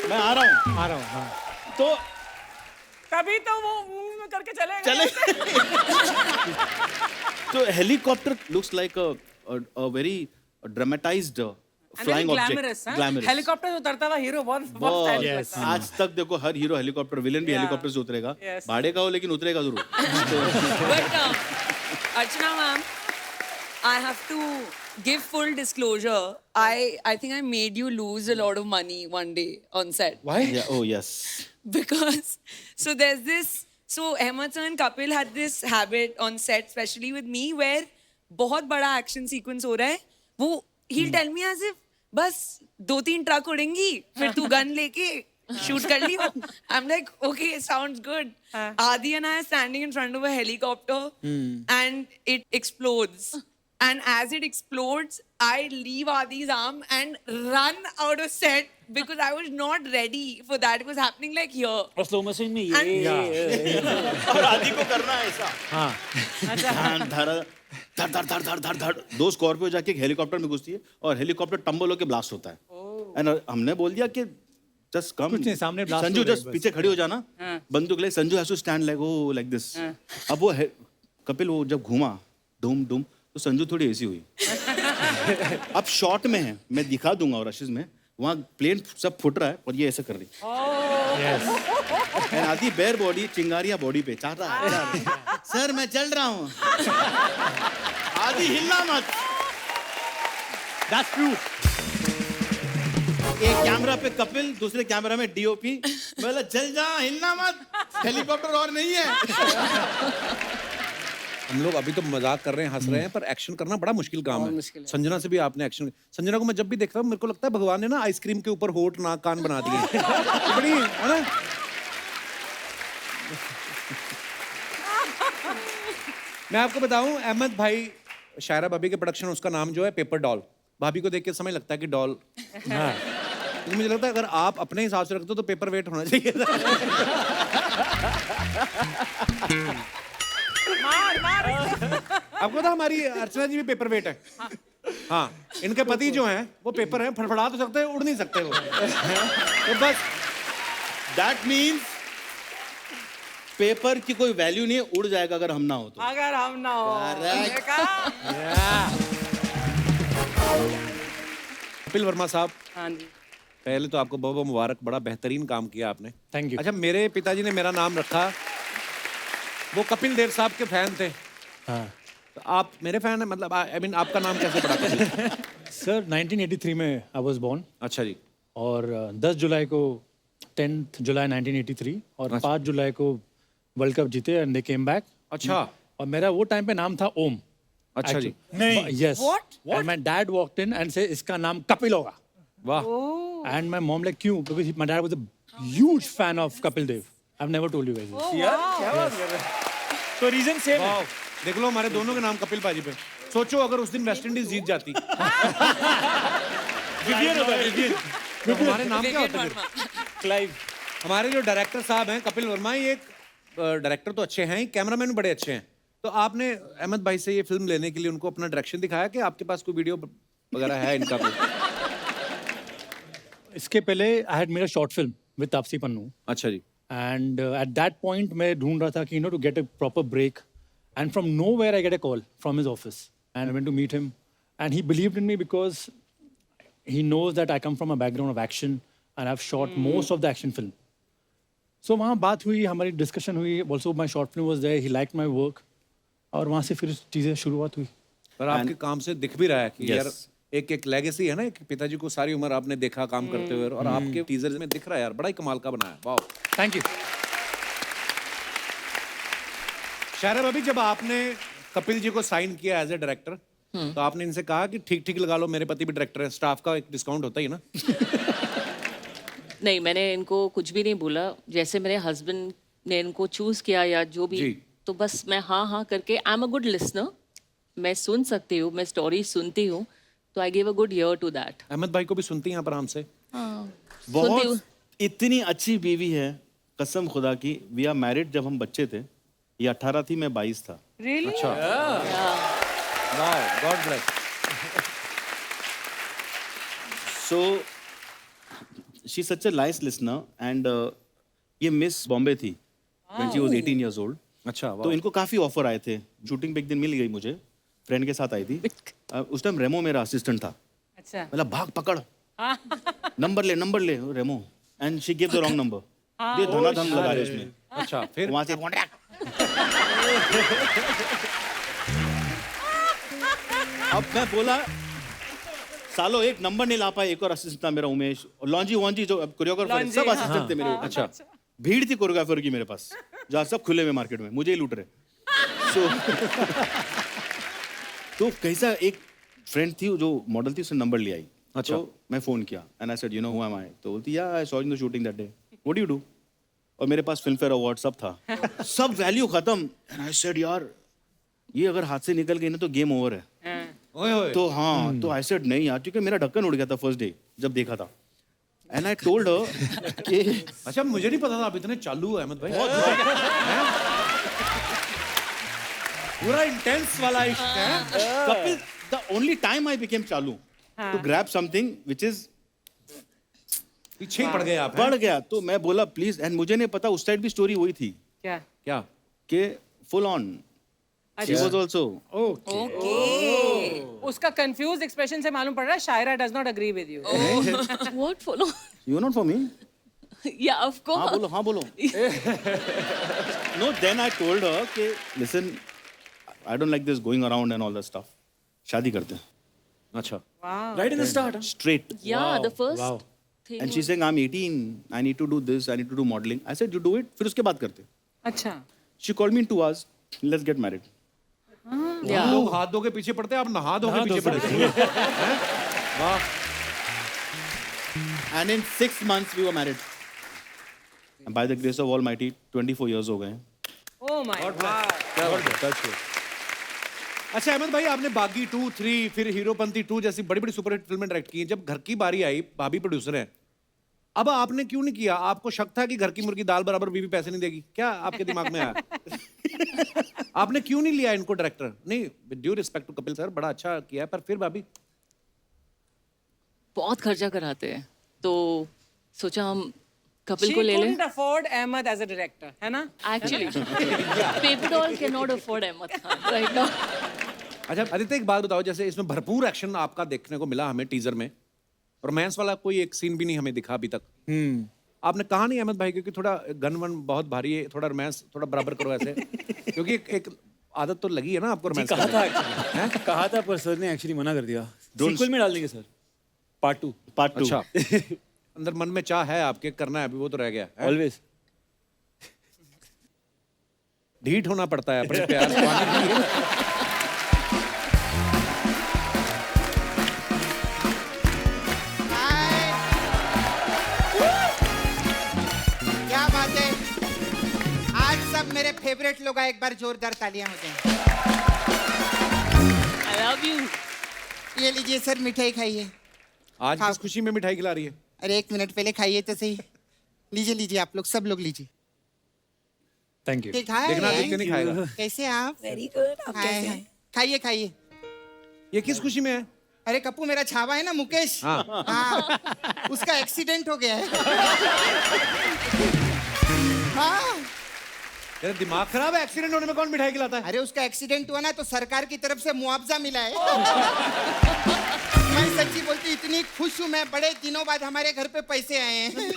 मैं आ रहा हूँ। हाँ तो तभी तो वो करके चले तो helicopter looks like a very dramatised flying object, glamorous. Helicopter से उतरता हुआ हीरो बहुत बहुत stylish लगता है। आज तक देखो हर हीरो हेलीकॉप्टर, विलेन भी Yeah. हेलीकॉप्टर से उतरेगा, Yes. भाड़े का हो लेकिन उतरेगा जरूर। But Archana ma'am, I have to give full disclosure. I think I made you lose a lot of money one day on set. Why? Yeah, oh yes. Because so there's this, so Ahmed sir and Kapil had this habit on set, especially with me, where बहुत बड़ा action sequence हो रहा है, वो he'll tell me as if बस 2-3 ट्रक उड़ेंगी, फिर तू गन लेके shoot कर लियो. I'm like, okay, sounds good. Adi and I are standing in front of a helicopter and it explodes. And as it explodes, I leave Adi's arm and run out of set because I was not ready for that. It was happening like here. और स्लो मोशन में और आदि को करना है ऐसा। हाँ। धड़ धड़ धड़ धड़ धड़ धड़ धड़, 2 स्कॉर्पियो जाके एक हेलीकॉप्टर में घुसती है और हेलीकॉप्टर टम्बल होके ब्लास्ट होता है। एंड हमने बोल दिया कि जस्ट कम, कुछ नहीं, सामने blast संजू हो रही जस्ट है पीछे खड़ी हो जाना, बंदूक ले, Sanju has to stand like oh like this. अब वो कपिल वो जब घूमा डूम डूम तो संजू थोड़ी ऐसी हुई। अब शॉट में है, मैं दिखा दूंगा और रशीज में, वहाँ प्लेन सब फुट रहा है और ये ऐसा कर रही है। आदि बेयर बॉडी, चिंगारिया बॉडी पे चाह रहा है, सर मैं चल रहा हूँ। आदि हिलना मत। That's true. एक कैमरा पे कपिल, दूसरे कैमरा में डीओपी। बोला चल जा, हिलना मत, हेलीकॉप्टर और नहीं है। हम लोग अभी तो मजाक कर रहे हैं, हंस रहे हैं, पर एक्शन करना बड़ा मुश्किल काम है। संजना से भी आपने एक्शन, संजना को मैं जब भी देखता हूँ मेरे को लगता है भगवान ने ना आइसक्रीम के ऊपर होठ नाक कान बना दिए। बड़ी है ना। मैं आपको बताऊं, अहमद भाई, शायरा भाभी के प्रोडक्शन, उसका नाम जो है पेपर डॉल। भाभी को देख के समय लगता है कि डॉल। हाँ। लेकिन मुझे लगता है अगर आप अपने हिसाब से रखते हो तो पेपर वेट होना चाहिए था। आपको पता हमारी अर्चना जी भी पेपर वेट है। हाँ, इनके पति जो हैं वो पेपर हैं, फड़फड़ा तो सकते हैं, उड़ नहीं सकते वो। तो बस दैट मीन्स पेपर की कोई वैल्यू नहीं है, उड़ जाएगा अगर हम ना हो तो। अगर हम ना हो। कपिल वर्मा साहब, हाँ जी। पहले तो आपको बहुत बहुत मुबारक, बड़ा बेहतरीन काम किया आपने। Thank you. अच्छा, मेरे पिताजी ने मेरा नाम रखा, वो कपिल देव साहब के फैन थे। हाँ तो आप मेरे फैन हैं, मतलब आई मीन आपका नाम कैसे पड़ा कपिल? सर 1983 में आई वाज बोर्न अच्छा जी। और 10 जुलाई को 10th जुलाई 1983 और 5 जुलाई को वर्ल्ड कप जीते एंड दे केम बैक। अच्छा। और मेरा वो टाइम पे नाम था ओम। अच्छा जी। नहीं yes What? And my dad walked in and say इसका नाम कपिल होगा। वाह। एंड माय मॉम लाइक क्यों, because my dad was a huge fan of Kapil Dev. I have never told you guys. तो रीजन सेम है। वाह, देख लो हमारे दोनों के नाम कपिल पाजी पे। सोचो अगर उस दिन वेस्ट इंडीज जीत जाती। विवियन होता है, विवियन। तो हमारे नाम क्या होते फिर? क्लाइव। हमारे जो डायरेक्टर साहब हैं कपिल वर्मा, ये एक डायरेक्टर तो अच्छे हैं ही, कैमरामैन भी बड़े अच्छे हैं। तो आपने अहमद भाई से ये फिल्म लेने के लिए उनको अपना डायरेक्शन दिखाया कि आपके पास कोई वीडियो वगैरह है इनका कोई? इसके पहले I had made a short film with Taapsee Pannu अच्छा जी। एंड एट दैट पॉइंट मैं ढूंढ रहा था कि to get a proper break and from nowhere I get a call from his office and I went to meet him and he believed in me because he knows that I come from a background of action and I've shot most of the action film. So वहाँ बात हुई, हमारी डिस्कशन हुई, also my short film was there, he liked my work और वहाँ से फिर चीज़ें शुरुआत हुई। पर आपके काम से दिख भी रहा है कि Yes. यार एक एक लेगेसी है ना, एक पिताजी को सारी उम्र आपने देखा काम करते हुए, और आपके टीजर में दिख रहा है यार, बड़ा ही कमाल का बनाया। वाह। Thank you. शायरा भाभी, जब आपने कपिल जी को साइन किया एज ए डायरेक्टर, तो आपने इनसे कहा कि ठीक ठीक लगा लो, मेरे पति भी डायरेक्टर है, स्टाफ का एक डिस्काउंट होता ही है ना? नहीं, मैंने इनको कुछ भी नहीं बोला। जैसे मेरे हस्बैंड ने इनको चूज किया या जो भी, जी। तो बस मैं हाँ हाँ करके, I am a good listener, मैं सुन सकती हूँ, मैं स्टोरी सुनती हूँ, तो I give a good ear to that. Ahmed भाई को भी सुनती हैं आप आराम से? सुनती हूँ। बहुत इतनी अच्छी बीवी है, कसम खुदा की। वी आर मैरिड जब हम बच्चे थे, ये 18 थी, मैं 22 था। Really? अच्छा, वाह, God bless. So she's such a nice listener and ये मिस बॉम्बे थी when she was 18 years old. अच्छा, तो वाह। इनको काफी ऑफर आए थे। शूटिंग पे एक दिन मिल गई मुझे, फ्रेंड के साथ आई थी। उस टाइम रेमो मेरा असिस्टेंट था। अच्छा। मतलब भाग पकड़, नंबर ले Remo, and she give the wrong number. ये धनाधन लगा रहे उसमें। अच्छा, फिर वहां से कॉन्ट्रैक्ट। अब मैं बोला सालो एक नंबर नहीं ला पाए। एक और असिस्टेंट था मेरा उमेश, और लॉन्जी वॉन्जी जो कोरियोग्राफर सब असिस्टेंट थे मेरे ऊपर। अच्छा, भीड़ थी कोरियोग्राफर की मेरे पास, जहाँ सब खुले हुए मार्केट में मुझे ही लूट रहे। तो कैसा एक फ्रेंड थी जो मॉडल थी, उसने नंबर ले आई। अच्छा। तो मैं फोन किया and I said you know who am I. तो बोलती या I saw in the shooting that day, what do you do? और मेरे पास फिल्म फेयर अवार्ड सब था, सब वैल्यू खत्म। एंड आई सेड यार ये अगर हाथ से निकल गई ना तो गेम ओवर है। ओए ओए। तो हाँ, तो आई सेड नहीं यार, क्योंकि मेरा ढक्कन उड़ गया था फर्स्ट डे जब देखा था। एंड आई टोल्ड हर कि अच्छा, मुझे नहीं पता था आप इतने चालू हो अहमद भाई। पूरा इंटेंस वाला इश्क है। Kapil, the only time I became चालू to grab something which is पीछे ही पड़ गए आप। बढ़ गया, तो मैं बोला प्लीज। एंड मुझे नहीं पता उस साइड भी स्टोरी वही थी क्या? क्या? कि full on she was also. उसका कंफ्यूज एक्सप्रेशन से मालूम पड़ रहा है Shaira does not agree with you. What follow? You not for me. Yeah, of course. हाँ बोलो no, then I told her कि listen I don't like this going around and all that stuff, शादी करते हैं अच्छा, Right in the start. Straight. Yeah, the first thing. And she saying I am 18, I need to do this, I need to do modelling. I said you do it, फिर उसके बाद करते। अच्छा। She called me in 2 hours, let's get married. Yeah. लोग हाथ धो के पीछे पड़ते हैं, आप नहा धो के पीछे पड़ते हैं। वाह। And in 6 months we were married. And by the grace of Almighty, 24 years हो गए हैं। Oh my God. अच्छा अहमद भाई, आपने बागी 2, 3, फिर हीरोपंती 2 जैसी बड़ी बड़ी सुपरहिट फिल्में डायरेक्ट की हैं। जब घर की बारी आई, भाभी प्रोड्यूसर हैं, अब आपने क्यों नहीं किया? आपको शक था कि घर की मुर्गी दाल बराबर बीवी पैसे नहीं देगी? क्या आपके दिमाग में आया? आपने क्यों नहीं लिया इनको डायरेक्टर? नहीं, with due respect to Kapil sir, बड़ा अच्छा किया है, पर फिर भाभी बहुत खर्चा कराते हैं, तो सोचा हम कपिल She को ले लें। couldn't afford Ahmed as a director, है ना? Actually, Paper Doll cannot afford Ahmed Khan right now. अच्छा आदित्य, एक बात बताओ, जैसे इसमें भरपूर एक्शन आपका देखने को मिला हमें टीजर में, रोमांस वाला कोई एक सीन भी नहीं हमें दिखा अभी तक। आपने कहा नहीं अहमद भाई, क्योंकि थोड़ा गन वन बहुत भारी है, थोड़ा रोमांस थोड़ा बराबर करो ऐसे, क्योंकि एक आदत तो लगी है ना आपको रोमांस कहा था actually. कहा था पर सर ने एक्चुअली मना कर दिया। सीक्वल में डाल देंगे सर, पार्ट 2। Part 2। अच्छा, अंदर मन में चाह है आपके, करना है, अभी वो तो रह गया है। ऑलवेज। ढीठ होना पड़ता है अपने प्यार से पाने के लिए। क्या बात है, आज सब मेरे फेवरेट लोग आए, एक बार जोरदार तालियां हो जाएं। I love you. ये लीजिए सर, मिठाई खाइए। आज किस खुशी में मिठाई खिला रही है? अरे 1 मिनट पहले खाइए तो सही। लीजिए लीजिए, आप लोग सब लोग लीजिए। Thank you. ठीक है, देखना आदित्य नहीं खाएगा। कैसे आप? Very good. आप कैसे हैं? खाइए खाइए। ये किस खुशी में है? अरे कप्पू, मेरा छावा है ना मुकेश, हाँ। हाँ, उसका एक्सीडेंट हो गया है। हाँ, तेरा दिमाग खराब है? एक्सीडेंट होने में कौन मिठाई खिलाता है? अरे उसका एक्सीडेंट हुआ ना तो सरकार की तरफ से मुआवजा मिला है। मैं सच्ची बोलती इतनी खुश हूँ मैं, बड़े दिनों बाद हमारे घर पे पैसे आए हैं।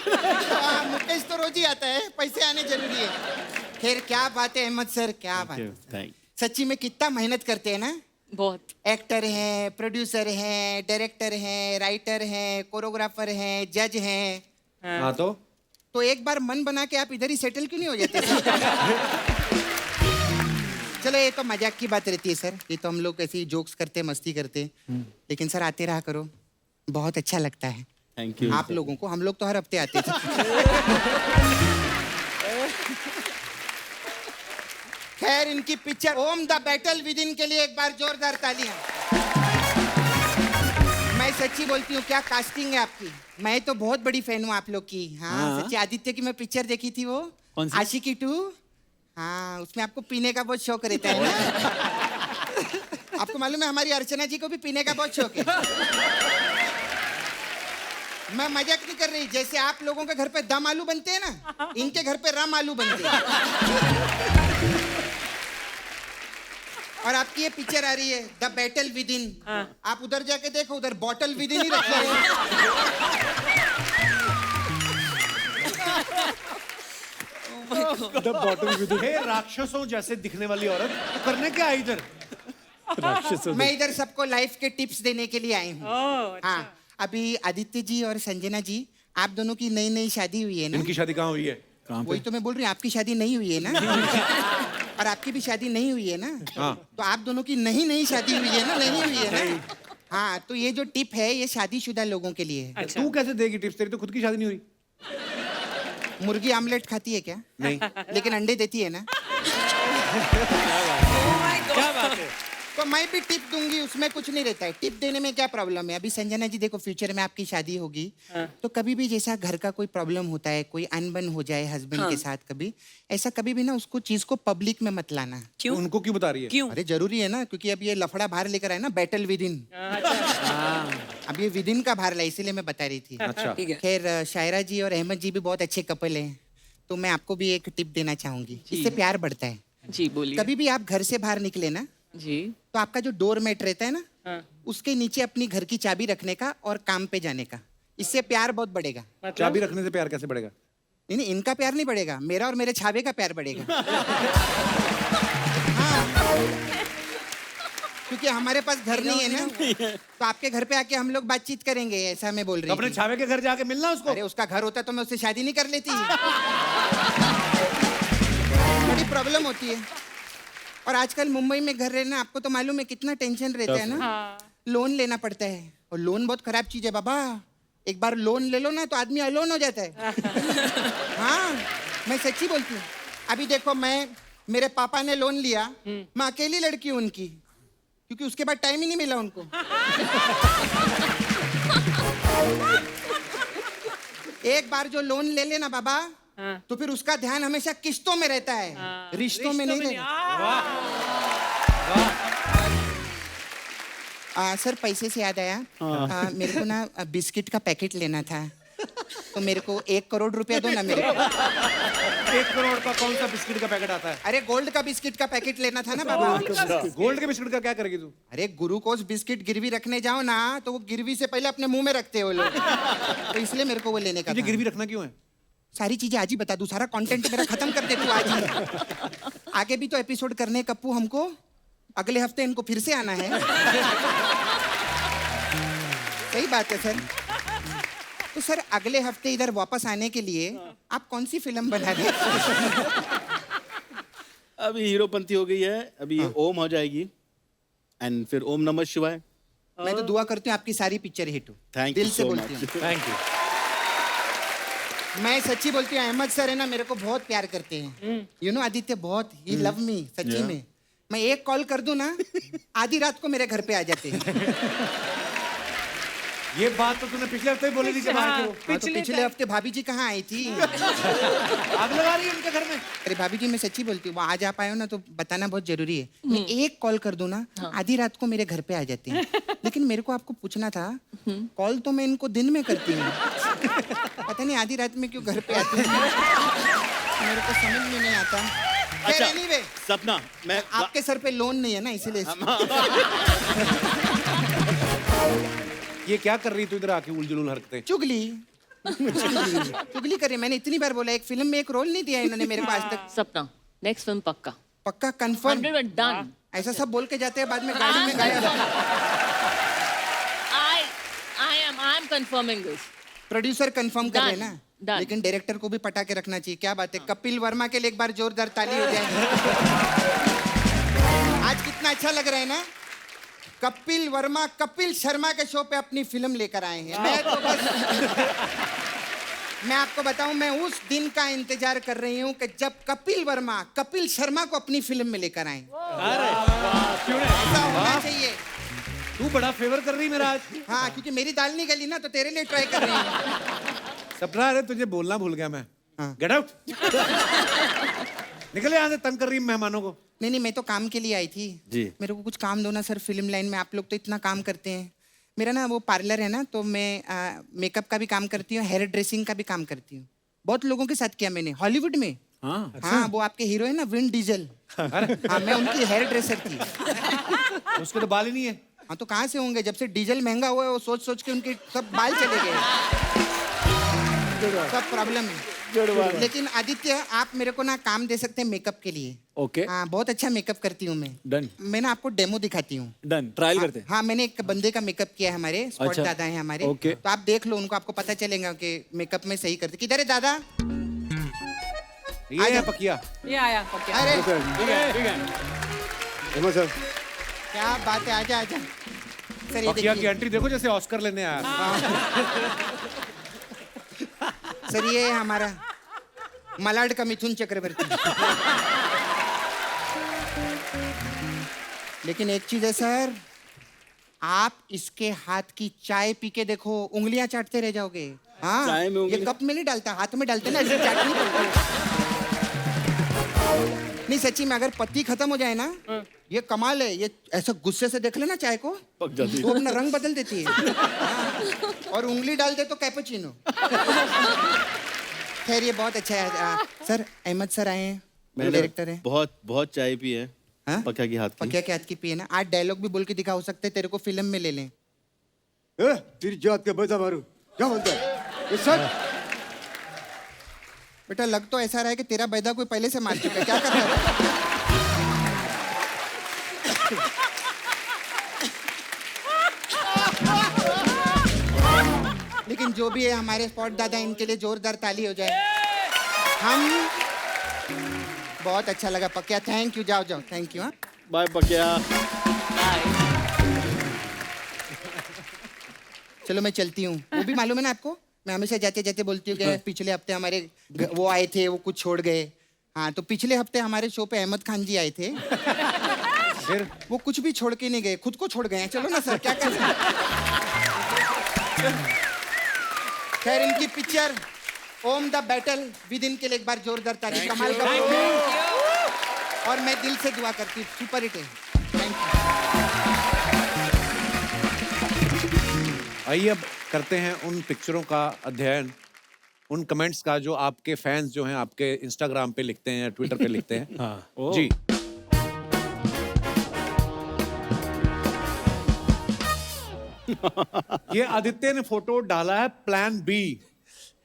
हाँ, मुकेश तो रोज ही आता है, पैसे आने जरूरी है। खैर क्या बात है अहमद सर, क्या बात है। Thank you. सच्ची में कितना मेहनत करते हैं ना। बहुत। एक्टर है, प्रोड्यूसर है, डायरेक्टर है, राइटर है, कोरियोग्राफर है, जज है। हाँ तो एक बार मन बना के आप इधर ही सेटल क्यों नहीं हो जाते सर? चलो ये तो मजाक की बात रहती है सर, ये तो हम लोग ऐसे ही जोक्स करते मस्ती करते, लेकिन सर आते रहा करो, बहुत अच्छा लगता है। Thank you. आप लोगों को, हम लोग तो हर हफ्ते आते थे। खैर इनकी picture Om the battle within के लिए एक बार जोरदार तालियां। मैं सच्ची बोलती हूँ, क्या कास्टिंग है आपकी। मैं तो बहुत बड़ी फैन हूँ आप लोग की। हाँ सच्ची, आदित्य की मैं पिक्चर देखी थी, वो कौन सी? आशिकी 2। हाँ उसमें आपको पीने का बहुत शौक रहता है ना। आपको मालूम है हमारी अर्चना जी को भी पीने का बहुत शौक है। मैं मजाक नहीं कर रही, जैसे आप लोगों के घर पे दम आलू बनते हैं ना, इनके घर पे रम आलू बनते हैं। और आपकी ये पिक्चर आ रही है द बैटल विद इन, आप उधर जाके देखो, उधर बॉटल विद इन ही रखा है। The bottom with हे राक्षसों जैसे दिखने वाली औरत, तो करने क्या है इधर? the मैं इधर सबको लाइफ के टिप्स देने के लिए आई हूँ। हाँ अभी आदित्य जी और संजना जी, आप दोनों की नई नई शादी हुई है ना। इनकी शादी कहाँ हुई है? वही तो मैं बोल रही हूँ, आपकी शादी नहीं हुई है ना। और आपकी भी शादी नहीं हुई है ना। हाँ। तो आप दोनों की नहीं शादी हुई है ना, नहीं हुई है ना। हाँ तो ये जो टिप है ये शादीशुदा लोगों के लिए है। तू कैसे देगी टिप्स? तेरी तो खुद की शादी नहीं हुई। मुर्गी आमलेट खाती है क्या? नहीं। लेकिन अंडे देती है ना। क्या बात है। तो मैं भी टिप दूंगी, उसमें कुछ नहीं रहता है। टिप देने में क्या प्रॉब्लम है? अभी संजना जी देखो, फ्यूचर में आपकी शादी होगी तो कभी भी जैसा घर का कोई प्रॉब्लम होता है, कोई अनबन हो जाए हस्बैंड के साथ, कभी ऐसा कभी भी ना उसको चीज को पब्लिक में मत लाना। क्यों? उनको क्यों बता रही है? क्यों? अरे जरूरी है ना, क्योंकि अब ये लफड़ा बाहर लेकर आए ना, बैटल विद इन। अब ये विद इन का बाहर ला, इसीलिए मैं बता रही थी। अच्छा। ठीक है। खैर शायरा जी और अहमद जी भी बहुत अच्छे कपल हैं, तो मैं आपको भी एक टिप देना चाहूंगी, इससे प्यार बढ़ता है। जी बोलिए। कभी भी आप घर से बाहर निकले ना, जी तो आपका जो डोर मैट रहता है ना, उसके नीचे अपनी घर की चाबी रखने का और काम पे जाने का, इससे प्यार बहुत बढ़ेगा। चाबी रखने से प्यार कैसे बढ़ेगा? नहीं नहीं, इनका प्यार नहीं बढ़ेगा, मेरा और मेरे छावे का प्यार बढ़ेगा। हाँ। क्योंकि हमारे पास घर नहीं है ना, तो आपके घर पे आके हम लोग बातचीत करेंगे, ऐसा मैं बोल रही तो अपने थी। छावे के घर जाके मिलना उसको। अरे उसका घर होता तो मैं उससे शादी नहीं कर लेती। बड़ी प्रॉब्लम होती है। और आजकल मुंबई में घर रहना, आपको तो मालूम है कितना टेंशन रहता है ना। लोन लेना पड़ता है, और लोन बहुत खराब चीज है बाबा। एक बार लोन ले लो ना तो आदमी अलोन हो जाता है। हाँ मैं सच्ची बोलती हूँ। अभी देखो, मेरे पापा ने लोन लिया, मैं अकेली लड़की हूँ उनकी, क्योंकि उसके बाद टाइम ही नहीं मिला उनको। एक बार जो लोन ले लेना बाबा, तो फिर उसका ध्यान हमेशा किस्तों में रहता है, रिश्तों में नहीं रहता। सर पैसे से याद आया, मेरे को ना बिस्किट का पैकेट लेना था, तो मेरे को 1 करोड़ रुपया दो ना मेरे को। 1 करोड़ का कौन सा बिस्किट का पैकेट आता है? अरे गोल्ड का बिस्किट का पैकेट लेना था ना बाबा। गोल्ड के बिस्किट का क्या करेगी तू? अरे ग्लूकोज बिस्किट गिरवी रखने जाओ ना, तो वो गिरवी से पहले अपने मुंह में रखते हो लोग, तो इसलिए मेरे को वो लेने का तुझे था। गिरवी रखना क्यों है? सारी चीजें आज ही बता दूं, सारा कंटेंट मेरा खत्म कर दे तू आज ही। आगे भी तो एपिसोड करने हैं कप्पू हमको, अगले हफ्ते इनको फिर से आना है। सही बात है सर। तो सर अगले हफ्ते इधर वापस आने के लिए आप कौन सी फिल्म बना रहे हैं? अभी हीरोपंती हो गई है, अभी ओम हो जाएगी, एंड फिर ओम नमः शिवाय। मैं तो दुआ करती हूँ आपकी सारी पिक्चर हिट हो। Thank you दिल से so बोलती much. हूँ। Thank you. मैं सच्ची बोलती हूँ, अहमद सर है ना, मेरे को बहुत प्यार करते हैं। यू नो आदित्य, बहुत ही लव मी, सच्ची में। मैं एक कॉल कर दूं ना, आधी रात को मेरे घर पे आ जाते हैं। ये बात तो तूने पिछले हफ्ते ही बोली थी जब आए थे वो। हाँ, तो पिछले हफ्ते भाभी जी कहाँ आई थी? आग लगा रही है उनके घर में। अरे भाभी जी मैं सच्ची बोलती हूँ, वो आज आप आए हो ना तो बताना बहुत जरूरी है। मैं एक कॉल कर दूं ना, आधी रात को मेरे घर पे आ जाते हैं। लेकिन मेरे को आपको पूछना था, कॉल तो मैं इनको दिन में करती हूँ, पता नहीं आधी रात में क्यों घर पे आते हैं, मेरे को समझ में नहीं आता। अच्छा anyway, सपना, मैं आपके सर पे लोन नहीं है ना, इसीलिए। ये क्या कर रही तू इधर आके उलझुल हरकतें? चुगली चुगली करे। मैंने इतनी बार बोला, एक फिल्म में एक रोल नहीं दिया इन्होंने मेरे को आज तक। सपना नेक्स्ट फिल्म पक्का पक्का कंफर्म 100% डन। ऐसा सब बोल के जाते हैं, बाद में गाड़ी में गायब। I am confirming this. Producer confirm कर रहे हैं Done. ना, Done. लेकिन डायरेक्टर को भी पटा के रखना चाहिए। क्या बात है, कपिल वर्मा के लिए एक बार जोरदार ताली हो जाए। आज कितना अच्छा लग रहा है ना, कपिल वर्मा कपिल शर्मा के शो पे अपनी फिल्म लेकर आए हैं। मैं आपको बताऊं, मैं उस दिन का इंतजार कर रही हूं कि जब कपिल शर्मा को अपनी फिल्म में लेकर आए। ऐसा होना चाहिए। तू बड़ा फेवर कर रही मेरा आज। हाँ, क्योंकि मेरी दाल नहीं गली ना, तो तेरे लिए ट्राई कर रही हूँ। सपना, अरे तुझे बोलना भूल गया मैं। हाँ। Get out. निकले यहाँ से, तंग कर रही मेहमानों को। नहीं, मैं तो काम के लिए आई थी जी। मेरे को कुछ काम दो ना सर, फिल्म लाइन में। आप लोग तो इतना काम करते हैं। मेरा ना वो पार्लर है ना, तो मैं मेकअप का भी काम करती हूँ, हेयर ड्रेसिंग का भी काम करती हूँ। बहुत लोगों के साथ किया मैंने, हॉलीवुड में। हाँ, वो आपके हीरो है ना, विन डीजल। हाँ, मैं उनकी हेयर ड्रेसर थी। उसके तो बाल ही नहीं है। हाँ, तो कहाँ से होंगे? जब से डीजल महंगा हुआ है, वो सोच सोच के उनके सब बाल चले गए। सब प्रॉब्लम है। लेकिन आदित्य, आप मेरे को ना काम दे सकते हैं मेकअप के लिए। ओके, हाँ, बहुत अच्छा मेकअप करती हूँ मैं। डन मैं ना आपको डेमो दिखाती हूँ। डन, ट्रायल करते हैं। हाँ, मैंने एक बंदे का मेकअप किया है, हमारे स्पॉट अच्छा। दादा है हमारे। ओके। तो आप देख लो उनको, आपको पता चलेगा कि मेकअप में सही करते। किधर है दादा? ये है पकिया। ये आया पक्का। अरे ठीक है। क्या बात है, आजा आजा सर। ये पकिया की देखिए एंट्री देखो, जैसे ऑस्कर लेने आया। सर, ये है हमारा मलाड का मिथुन चक्रवर्ती। लेकिन एक चीज है सर, आप इसके हाथ की चाय पी के देखो, उंगलियां चाटते रह जाओगे। हाँ, चाय में ये उंगली- कप में नहीं डालता, हाथ में डालते ना, ऐसे चाटनी पड़ती है। नहीं सच्ची में, अगर पत्ती खत्म हो जाए ना, ये कमाल है। ये ऐसा गुस्से से देख लेना चाय को, पक जाती है। वो अपना रंग बदल देती है। हाँ, और उंगली डाल दे तो कैपुचिनो। खैर, ये बहुत अच्छा है। सर, अहमद सर आए हैं, मैंने डायरेक्टर है। बहुत चाय पी है। हाँ? पकिया की हाथ की। पकिया के हाथ की पिए ना। आज डायलॉग भी बोल के दिखा, हो सकता है तेरे को फिल्म में ले लें। तेरी जात के बजा मारू, क्या बोलता है ये सर? बेटा, लग तो ऐसा रहा है कि तेरा बैदा कोई पहले से मार चुका है। क्या कर रहा है? लेकिन जो भी है, हमारे स्पॉट दादा, इनके लिए जोरदार ताली हो जाए। हम बहुत अच्छा लगा पकिया, थैंक यू। जाओ जाओ, थैंक यू। हाँ, बाय पकिया। चलो मैं चलती हूँ। वो भी मालूम है ना आपको, मैं हमेशा जाते जाते बोलती हूँ कि पिछले हफ्ते हमारे वो आए थे, वो कुछ छोड़ गए। हाँ, तो पिछले हफ्ते हमारे शो पे अहमद खान जी आए थे। फिर वो कुछ भी छोड़ के नहीं गए, खुद को छोड़ गए हैं। चलो ना सर, क्या कर सकते हैं? खैर, इनकी picture Om the battle within के लिए एक बार जोरदार तारीफ। कमाल का। और मैं दिल से दुआ करती हूँ, सुपर हिट है। Thank you. आइए अब करते हैं उन पिक्चरों का अध्ययन, उन कमेंट्स का जो आपके फैंस जो हैं आपके इंस्टाग्राम पे लिखते हैं, ट्विटर पे लिखते हैं। हाँ। जी। ये आदित्य ने फोटो डाला है प्लान बी,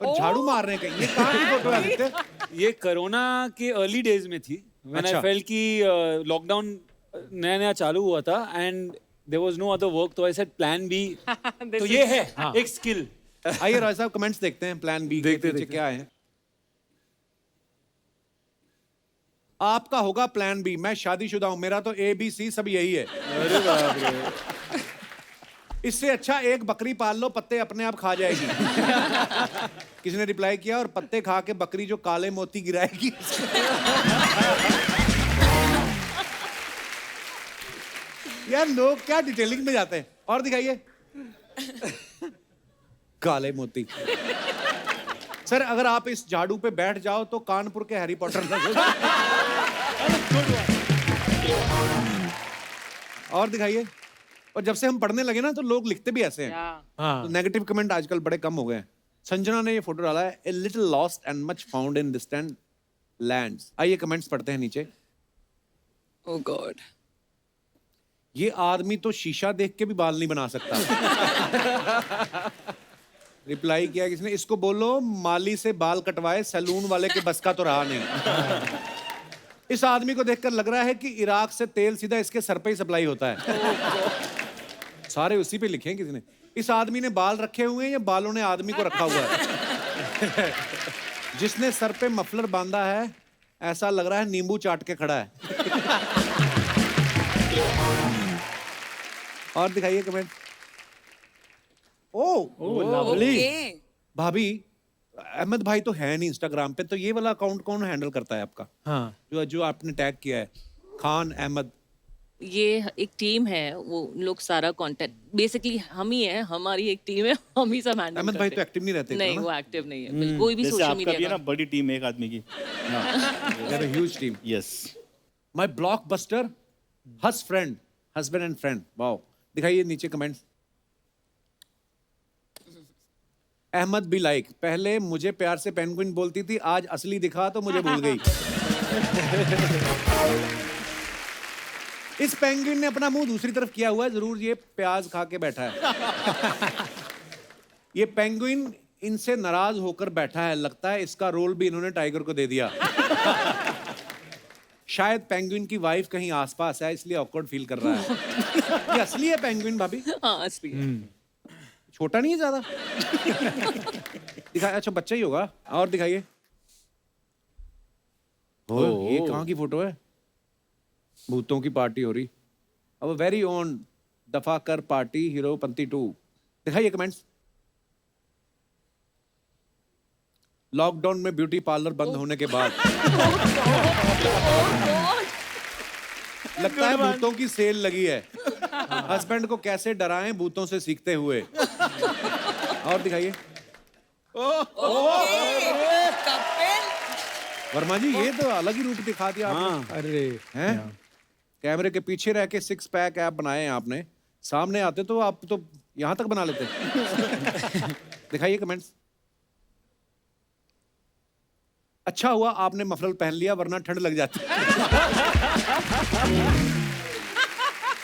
और झाड़ू मारने का। ये कहाँ की फोटो है आदित्य? ये कोरोना के अर्ली डेज में थी, व्हेन आई अच्छा। फेल्ट कि लॉकडाउन नया नया चालू हुआ था and there was no other work, तो आई सेड प्लान बी। तो ये है एक स्किल। आइए रॉय साहब, कमेंट्स देखते हैं प्लान बी के पीछे क्या है। आपका होगा प्लान बी। मैं शादीशुदा हूं, मेरा तो ए बी सी सब यही है। अरे बाप रे। इससे अच्छा एक बकरी पाल लो, पत्ते अपने आप खा जाएगी। किसी ने रिप्लाई किया, और पत्ते खा के बकरी जो काले मोती गिराएगी। यार, लोग क्या डिटेलिंग में जाते हैं। और दिखाइए। काले मोती। सर, अगर आप इस झाड़ू पे बैठ जाओ तो कानपुर के हैरी पॉटर लगेगा। और दिखाइए। और जब से हम पढ़ने लगे ना, तो लोग लिखते भी ऐसे हैं। हाँ। तो नेगेटिव कमेंट आजकल बड़े कम हो गए हैं। संजना ने ये फोटो डाला है, a little lost and much found in distant lands. आइए कमेंट्स पढ़ते हैं नीचे। Oh God. ये आदमी तो शीशा देख के भी बाल नहीं बना सकता। रिप्लाई किया किसने, इसको बोलो माली से बाल कटवाए, सैलून वाले के बस का तो रहा नहीं। इस आदमी को देखकर लग रहा है कि इराक से तेल सीधा इसके सर पे ही सप्लाई होता है। सारे उसी पे लिखे हैं किसी ने। इस आदमी ने बाल रखे हुए हैं या बालों ने आदमी को रखा हुआ है? जिसने सर पे मफलर बांधा है, ऐसा लग रहा है नींबू चाट के खड़ा है। और दिखाइए कमेंट। Oh lovely. Okay. भाभी, अहमद भाई तो है नहीं इंस्टाग्राम पे, तो ये वाला अकाउंट कौन हैंडल करता है आपका? हाँ जो आपने टैग किया है, खान अहमद? ये एक टीम है, वो लोग सारा कंटेंट बेसिकली हम ही है, हमारी एक टीम है, हम ही सब हैंडल अहमद भाई तो एक्टिव नहीं रहते नहीं, वो एक्टिव नहीं है कोई भी जैसे सोशल आपका भी है मीडिया ना, बड़ी टीम एक आदमी की। Huge team. Yes. My blockbuster हस friend, husband and friend. Wow, दिखाइए नीचे कमेंट्स। अहमद भी लाइक, पहले मुझे प्यार से पेंगुइन बोलती थी, आज असली दिखा तो मुझे भूल गई। इस पेंगुइन ने अपना मुंह दूसरी तरफ किया हुआ है, जरूर ये प्याज खा के बैठा है। ये पेंगुइन इनसे नाराज होकर बैठा है, लगता है इसका रोल भी इन्होंने टाइगर को दे दिया। शायद पेंगुइन की वाइफ कहीं आसपास है, इसलिए ऑकवर्ड फील कर रहा है। ये असली है पेंगुइन भाभी? हाँ असली है। छोटा नहीं है ज्यादा? दिखाया, अच्छा बच्चा ही होगा। और दिखाइए। ये कहाँ की फोटो है? भूतों की पार्टी हो रही। अब वेरी ओन दफाकर पार्टी हीरोपंती 2। दिखाइए कमेंट्स। लॉकडाउन में ब्यूटी पार्लर बंद होने के बाद लगता है भूतों की सेल लगी है। हस्बैंड को कैसे डराएं भूतों से सीखते हुए। और दिखाइए। वर्मा जी, ये तो अलग ही रूप दिखा दिया आपने। अरे हैं? कैमरे के पीछे रह के 6 पैक ऐप बनाए हैं आपने, सामने आते तो आप तो यहां तक बना लेते। दिखाइए कमेंट्स। अच्छा हुआ आपने मफलर पहन लिया, वरना ठंड लग जाती।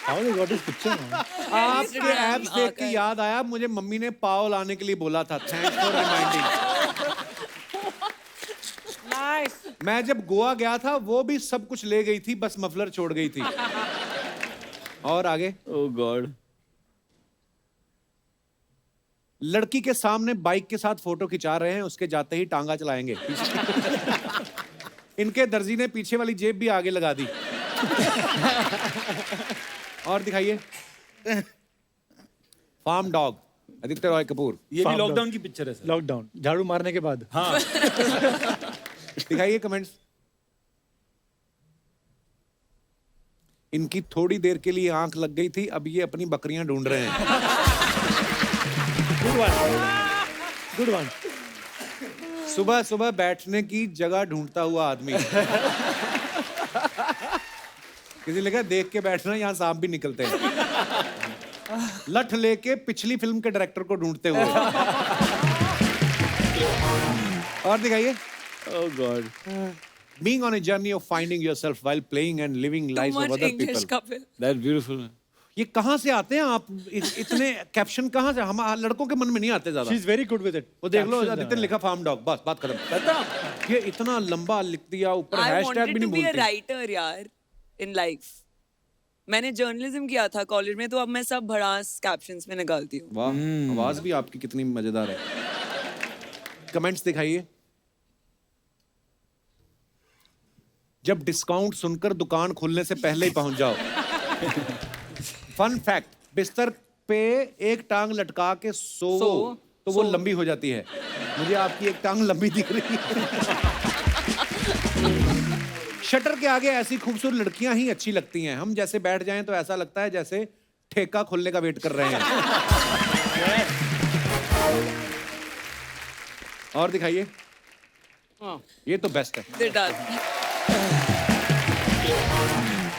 how they got his picture now? आपके ऐप्स देख के याद आया, मुझे मम्मी ने पाव लाने के लिए बोला था। Thanks for reminding. नाइस। मैं जब गोवा गया था, वो भी सब कुछ ले गई थी, बस मफलर छोड़ गई थी। और आगे। ओह गॉड। लड़की के सामने बाइक के साथ फोटो खिंचा रहे हैं, उसके जाते ही टांगा चलाएंगे। इनके दर्जी ने पीछे वाली जेब भी आगे लगा दी। और दिखाइए। Farm dog, Aditya Roy Kapoor. ये भी Farm लॉकडाउन dog. की पिक्चर है सर। लॉकडाउन झाड़ू मारने के बाद। हाँ। दिखाइए कमेंट्स। इनकी थोड़ी देर के लिए आंख लग गई थी, अब ये अपनी बकरियां ढूंढ रहे हैं। Good one, good one. सुबह सुबह बैठने की जगह ढूंढता हुआ आदमी। किसी लगा देख के बैठना, यहाँ सांप भी निकलते हैं। लठ लेके पिछली फिल्म के डायरेक्टर को ढूंढते हुए। और दिखाइए। ओह God. Being on a journey of finding yourself while playing and living Too lives of much other English, people. Kapil. That's beautiful. ये कहाँ से आते हैं आप? इतने कैप्शन कहाँ से? हम लड़कों के मन में नहीं आते ज्यादा। She's very good with it. वो देख लो, Captions आदित्य ने are- लिखा फार्म डॉग, बस बात खत्म। ये इतना लंबा लिख दिया, ऊपर I हैशटैग wanted भी to नहीं be a बोलते। writer यार in life. मैंने जर्नलिज्म किया था कॉलेज में, तो अब मैं सब भड़ास कैप्शंस में निकालती हूँ। वाह, आवाज भी आपकी कितनी मजेदार है। कमेंट्स दिखाइए। जब डिस्काउंट सुनकर दुकान खुलने से पहले ही पहुंच जाओ। फन फैक्ट, बिस्तर पे एक टांग लटका के सो तो वो लंबी हो जाती है। मुझे आपकी एक टांग लंबी दिख रही है। शटर के आगे ऐसी खूबसूरत लड़कियां ही अच्छी लगती हैं। हम जैसे बैठ जाएं तो ऐसा लगता है जैसे ठेका खुलने का वेट कर रहे हैं। और दिखाइए। ये तो बेस्ट है। They're done.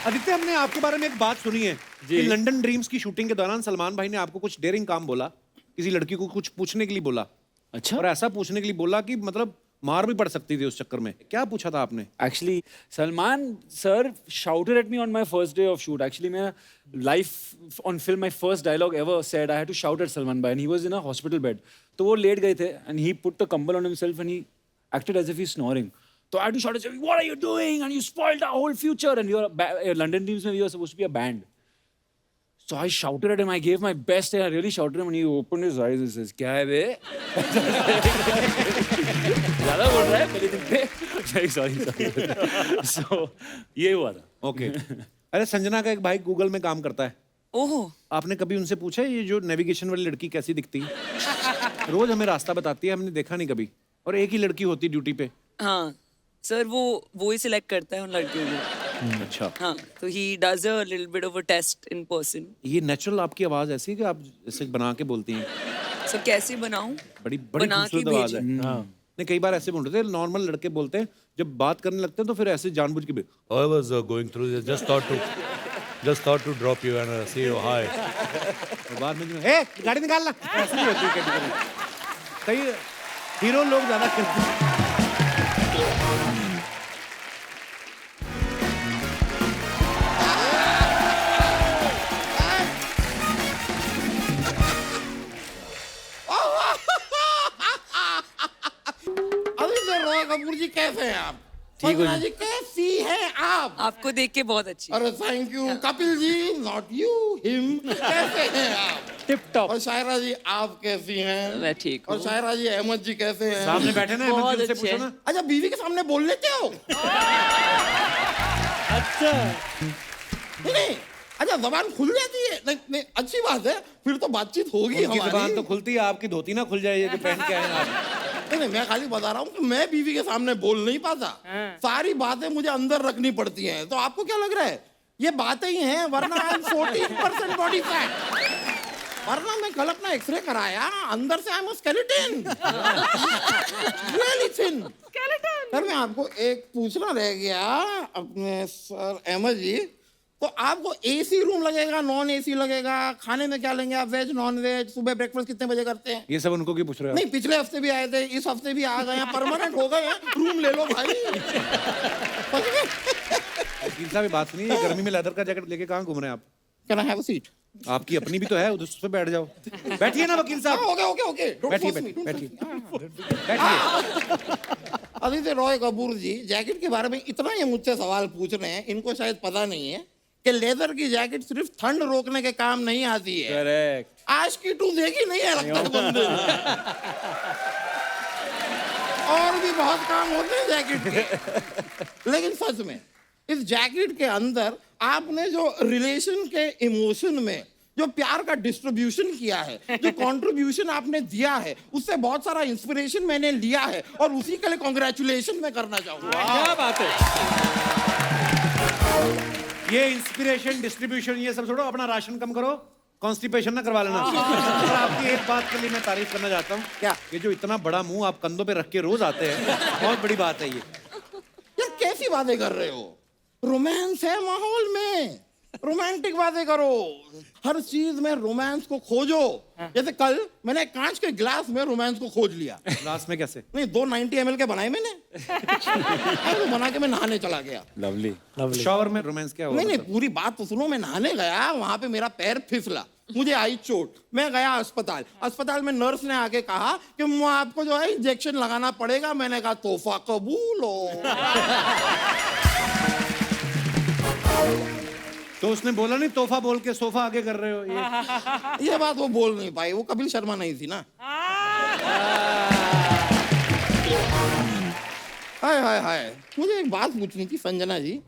आदित्य, हमने आपके बारे में एक बात सुनी है कि लंदन ड्रीम्स की शूटिंग के दौरान सलमान भाई ने आपको कुछ डेयरिंग काम बोला, किसी लड़की को कुछ पूछने के लिए बोला। अच्छा। और ऐसा पूछने के लिए बोला कि मतलब मार भी पड़ सकती थी उस चक्कर में। क्या पूछा था आपने? Actually, Salman sir shouted at me on my first day of shoot. Actually, मैं live on film, my first dialogue ever said I had to shout at Salman bhai, and he was in a hospital bed. तो वो लेट गए थे, and he put the कंबल on himself and he acted as if he's snoring. So I had to shout at him, "What are you doing? And you spoiled our whole future." And we were London teams, we were supposed to be a band. So I shouted at him. I gave my best, and I really shouted at him, and he opened his eyes and says, "क्या है बे?" ज़्यादा बोल रहा है पहले दिन पे। Sorry. So ये हुआ था। ओके। अरे संजना का एक भाई गूगल में काम करता है। ओहो। आपने कभी उनसे पूछा ये जो नेविगेशन वाली लड़की कैसी दिखती है? रोज हमें रास्ता बताती है, हमने देखा नहीं कभी। और एक ही लड़की होती ड्यूटी पे? हाँ सर, वो ही सिलेक्ट करता है उन लड़कियों को। अच्छा, हाँ, तो he does a little bit of a taste in person. ये नेचुरल आपकी आवाज ऐसी है कि आप ऐसे बना के बोलती हैं? सर कैसे बनाऊं? बड़ी बना के खूबसूरत आवाज है। भेजिए। नहीं, कई बार ऐसे बोलते थे, नॉर्मल लड़के बोलते हैं, जब बात करने लगते हैं तो फिर ऐसे जानबूझ के भी I was going through this. Just thought to drop you and say oh hi. और बाद में जो, ए गाड़ी निकालना, ऐसे नहीं होती कभी-कभी। कई हीरो लोग ज्यादा करते हैं। रॉय कपूर जी कैसे हैं आप? संजना जी कैसी हैं आप? आपको देख के बहुत अच्छी। अरे thank you. Kapil ji, not you, him, कैसे हैं आप? Tip top. और शायरा जी आप कैसी हैं? मैं ठीक हूँ। और शायरा जी, अहमद जी कैसे हैं? सामने बैठे ना, बहुत अहमद जी, उनसे अच्छे पूछो हैं। ना। अच्छा, बीवी के सामने बोल लेते हो? अच्छा, नहीं, अच्छा जबान खुल जाती है? नहीं नहीं, अच्छी बात है, फिर तो बातचीत होगी उनकी हमारी। जुबान तो खुलती है, आपकी धोती ना खुल जाए ये कि पहन के आए आप। नहीं, मैं खाली बता रहा हूँ कि मैं बीवी के सामने बोल नहीं पाता। सारी बातें मुझे अंदर रखनी पड़ती हैं। तो आपको क्या लग रहा है ये बातें ही हैं, वरना 14% बॉडी फैट। वरना मैं कल अपना एक्सरे कराया, अंदर से I am skeleton, really thin. Sir मैं आपको एक पूछना रह गया अपने सर अहमद जी, तो आपको एसी रूम लगेगा, नॉन एसी लगेगा? खाने में क्या लेंगे आप, वेज नॉन वेज? सुबह ब्रेकफास्ट कितने बजे करते हैं? ये सब उनको क्यों पूछ रहे हो? नहीं, पिछले हफ्ते भी आए थे, इस हफ्ते भी आ गए हैं, परमानेंट हो गए हैं, रूम ले लो भाई। वकील साहब, बात सुनिए, ये गर्मी में लेदर का जैकेट लेके कहाँ घूम रहे हैं आप? Can I have a seat? आपकी अपनी भी तो है, उस पे बैठ जाओ। बैठिए ना वकील साहब। ओके ओके ओके, बैठिए बैठिए बैठिए बैठिए। आदित्य रॉय कपूर जी, जैकेट के बारे में इतना ये मुझसे सवाल पूछ रहे हैं, इनको शायद पता नहीं है कि लेदर की जैकेट सिर्फ ठंड रोकने के काम नहीं आती है। करेक्ट। आज की टू देखी नहीं है लगता है बंदे ने। और भी बहुत काम होते हैं जैकेट के। लेकिन सच में इस जैकेट के अंदर आपने जो रिलेशन के इमोशन में जो प्यार का डिस्ट्रीब्यूशन किया है, जो कंट्रीब्यूशन आपने दिया है, उससे बहुत सारा इंस्पिरेशन मैंने लिया है और उसी के लिए कांग्रेचुलेशन मैं करना चाहूंगा। क्या बात है। ये इंस्पिरेशन, डिस्ट्रीब्यूशन, ये सब छोड़ो, अपना राशन कम करो, कॉन्स्टिपेशन ना करवा लेना। और आपकी एक बात के लिए मैं तारीफ करना चाहता हूँ। क्या? ये जो इतना बड़ा मुंह आप कंधों पे रख के रोज आते हैं, बहुत बड़ी बात है ये। यार कैसी बातें कर रहे हो? रोमांस है माहौल में, रोमांटिक बातें करो, हर चीज में रोमांस को खोजो। जैसे कल मैंने कांच के ग्लास में रोमांस को खोज लिया। ग्लास में कैसे? नहीं, 2 90 ml के बनाए मैंने। तो बना के मैं नहाने चला गया। लवली। शॉवर में रोमांस क्या हुआ? नहीं नहीं, पूरी बात तो सुनो। मैं नहाने गया, वहां पे मेरा पैर फिसला, मुझे आई चोट, मैं गया अस्पताल। अस्पताल में नर्स ने आके कहा कि आपको जो है इंजेक्शन लगाना पड़ेगा। मैंने कहा तोहफा कबूल हो। तो उसने बोला नहीं तोहफा बोल के सोफा आगे कर रहे हो ये बात वो बोल नहीं पाई, वो कपिल शर्मा नहीं थी ना। हाय हाय हाय, मुझे एक बात पूछनी थी संजना जी।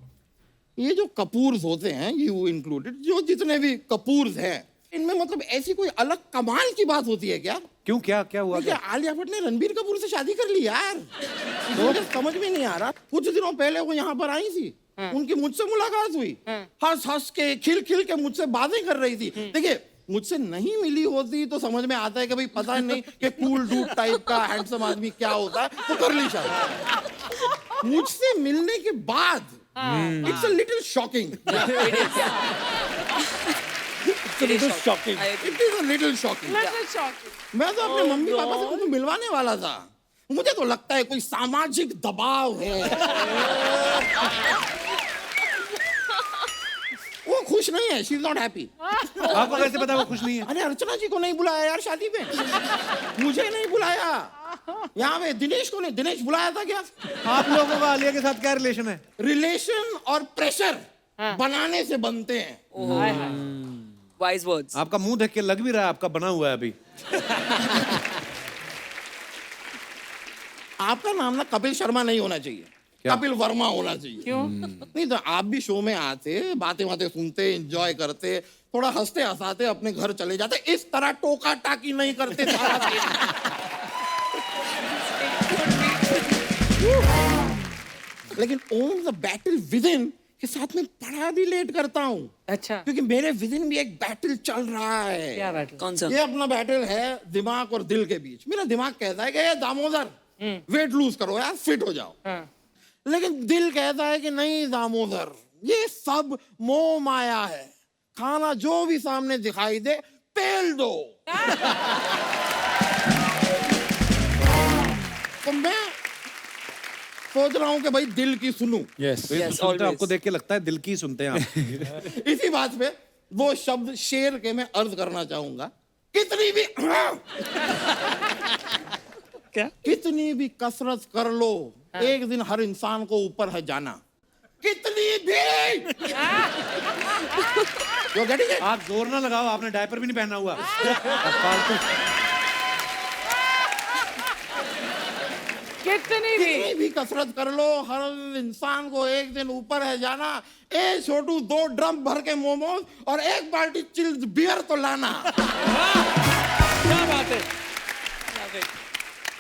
ये जो कपूर्स होते हैं, यू इंक्लूडेड, जो जितने भी कपूर्स हैं, इनमें मतलब ऐसी कोई अलग कमाल की बात होती है क्या? क्यों, क्या क्या हुआ? क्या आलिया भट्ट ने रणबीर कपूर से शादी कर ली यार? मुझे समझ में नहीं आ रहा। कुछ दिनों पहले वो यहाँ पर आई थी, उनकी मुझसे मुलाकात हुई, हंस हंस के, खिल खिल के मुझसे बातें कर रही थी। देखिए, मुझसे नहीं मिली होती तो समझ में आता है कि भाई पता नहीं कि कूल डूड टाइप का हैंडसम आदमी क्या होता है, तो कर ली शायद। मुझसे मिलने के बाद it's a little shocking. It is a little shocking. मैं तो अपने मम्मी पापा से उनको मिलवाने वाला था। मुझे तो लगता है कोई सामाजिक दबाव है। वो खुश नहीं है, शी इज नॉट हैप्पी। आपको कैसे पता वो खुश नहीं है? अरे अर्चना जी को नहीं बुलाया यार शादी पे, मुझे नहीं बुलाया। यहाँ पे दिनेश को नहीं, दिनेश बुलाया था क्या? आप लोगों का आलिया के साथ क्या रिलेशन है? रिलेशन और प्रेशर बनाने से बनते हैं। Wise words. आपका मुंह देख के लग भी रहा है आपका बना हुआ है अभी। आपका नाम ना कपिल शर्मा नहीं होना चाहिए, कपिल वर्मा होना चाहिए। क्यों? नहीं तो आप भी शो में आते, बातें बातें सुनते, एंजॉय करते, थोड़ा हंसते हंसाते अपने घर चले जाते, इस तरह टोका टाकी नहीं करते सारा दिन। लेकिन own the battle within के साथ में बड़ा भी लेट करता हूँ। अच्छा, क्योंकि मेरे विद इन भी एक बैटल चल रहा है। क्या बैटल? कौन सा? ये अपना बैटल है दिमाग और दिल के बीच। मेरा दिमाग कहता है कि ये दामोदर वेट लूज करो यार, फिट हो जाओ। हाँ। लेकिन दिल कहता है कि नहीं दामोदर, ये सब मोह माया है, खाना जो भी सामने दिखाई दे पेल दो। तो मैं सोच रहा हूं कि भाई दिल की सुनूं। Yes. सुनते आपको देख के लगता है दिल की सुनते हैं आप। इसी बात पे वो शब्द शेर के मैं अर्ज करना चाहूंगा। कितनी भी क्या? कितनी भी कसरत कर लो, एक दिन हर इंसान को ऊपर है जाना। कितनी भी जो getting it? आप जोर ना लगाओ, आपने डायपर भी नहीं पहना हुआ। फालतू। कितनी भी कसरत कर लो, हर इंसान को एक दिन ऊपर है जाना। ए छोटू, 2 ड्रम भर के मोमोज और 1 बाल्टी चिल्ड बियर तो लाना। क्या बात है?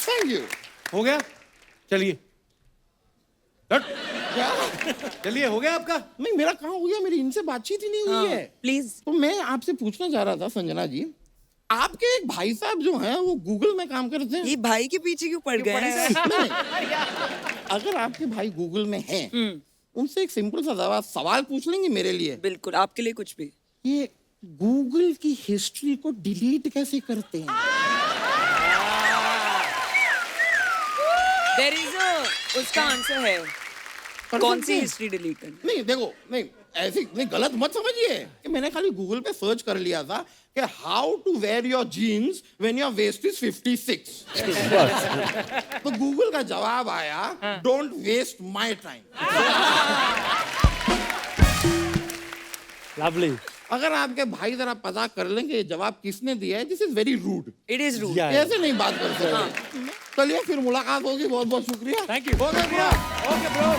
Thank you. हो गया, चलिए क्या? चलिए, हो गया आपका। नहीं, मेरा कहाँ हो गया? मेरी इनसे बातचीत ही नहीं हुई है। प्लीज। तो मैं आपसे पूछना चाह रहा था संजना जी, आपके एक भाई साहब जो हैं वो गूगल में काम करते हैं। ये भाई के पीछे क्यों पड़ गए हैं? नहीं, अगर आपके भाई गूगल में हैं, उनसे एक सिंपल सा सवाल पूछ लेंगे मेरे लिए? बिल्कुल, आपके लिए कुछ भी। ये गूगल की हिस्ट्री को डिलीट कैसे करते हैं? देयर इज उसका आंसर है। कौन सी हिस्ट्री डिलीट करनी? नहीं देखो, नहीं ऐसी नहीं, गलत मत समझिए कि मैंने खाली गूगल पे सर्च कर लिया था कि how to wear your jeans when your waist is 56। तो गूगल का जवाब आया, don't waste my time. Lovely. अगर आपके भाई जरा पता कर लेंगे ये जवाब किसने दिया है, this is very rude. It is rude. Yeah. ऐसे नहीं बात कर सकते। चलिए फिर मुलाकात होगी। बहुत बहुत शुक्रिया। Thank you. Okay bro.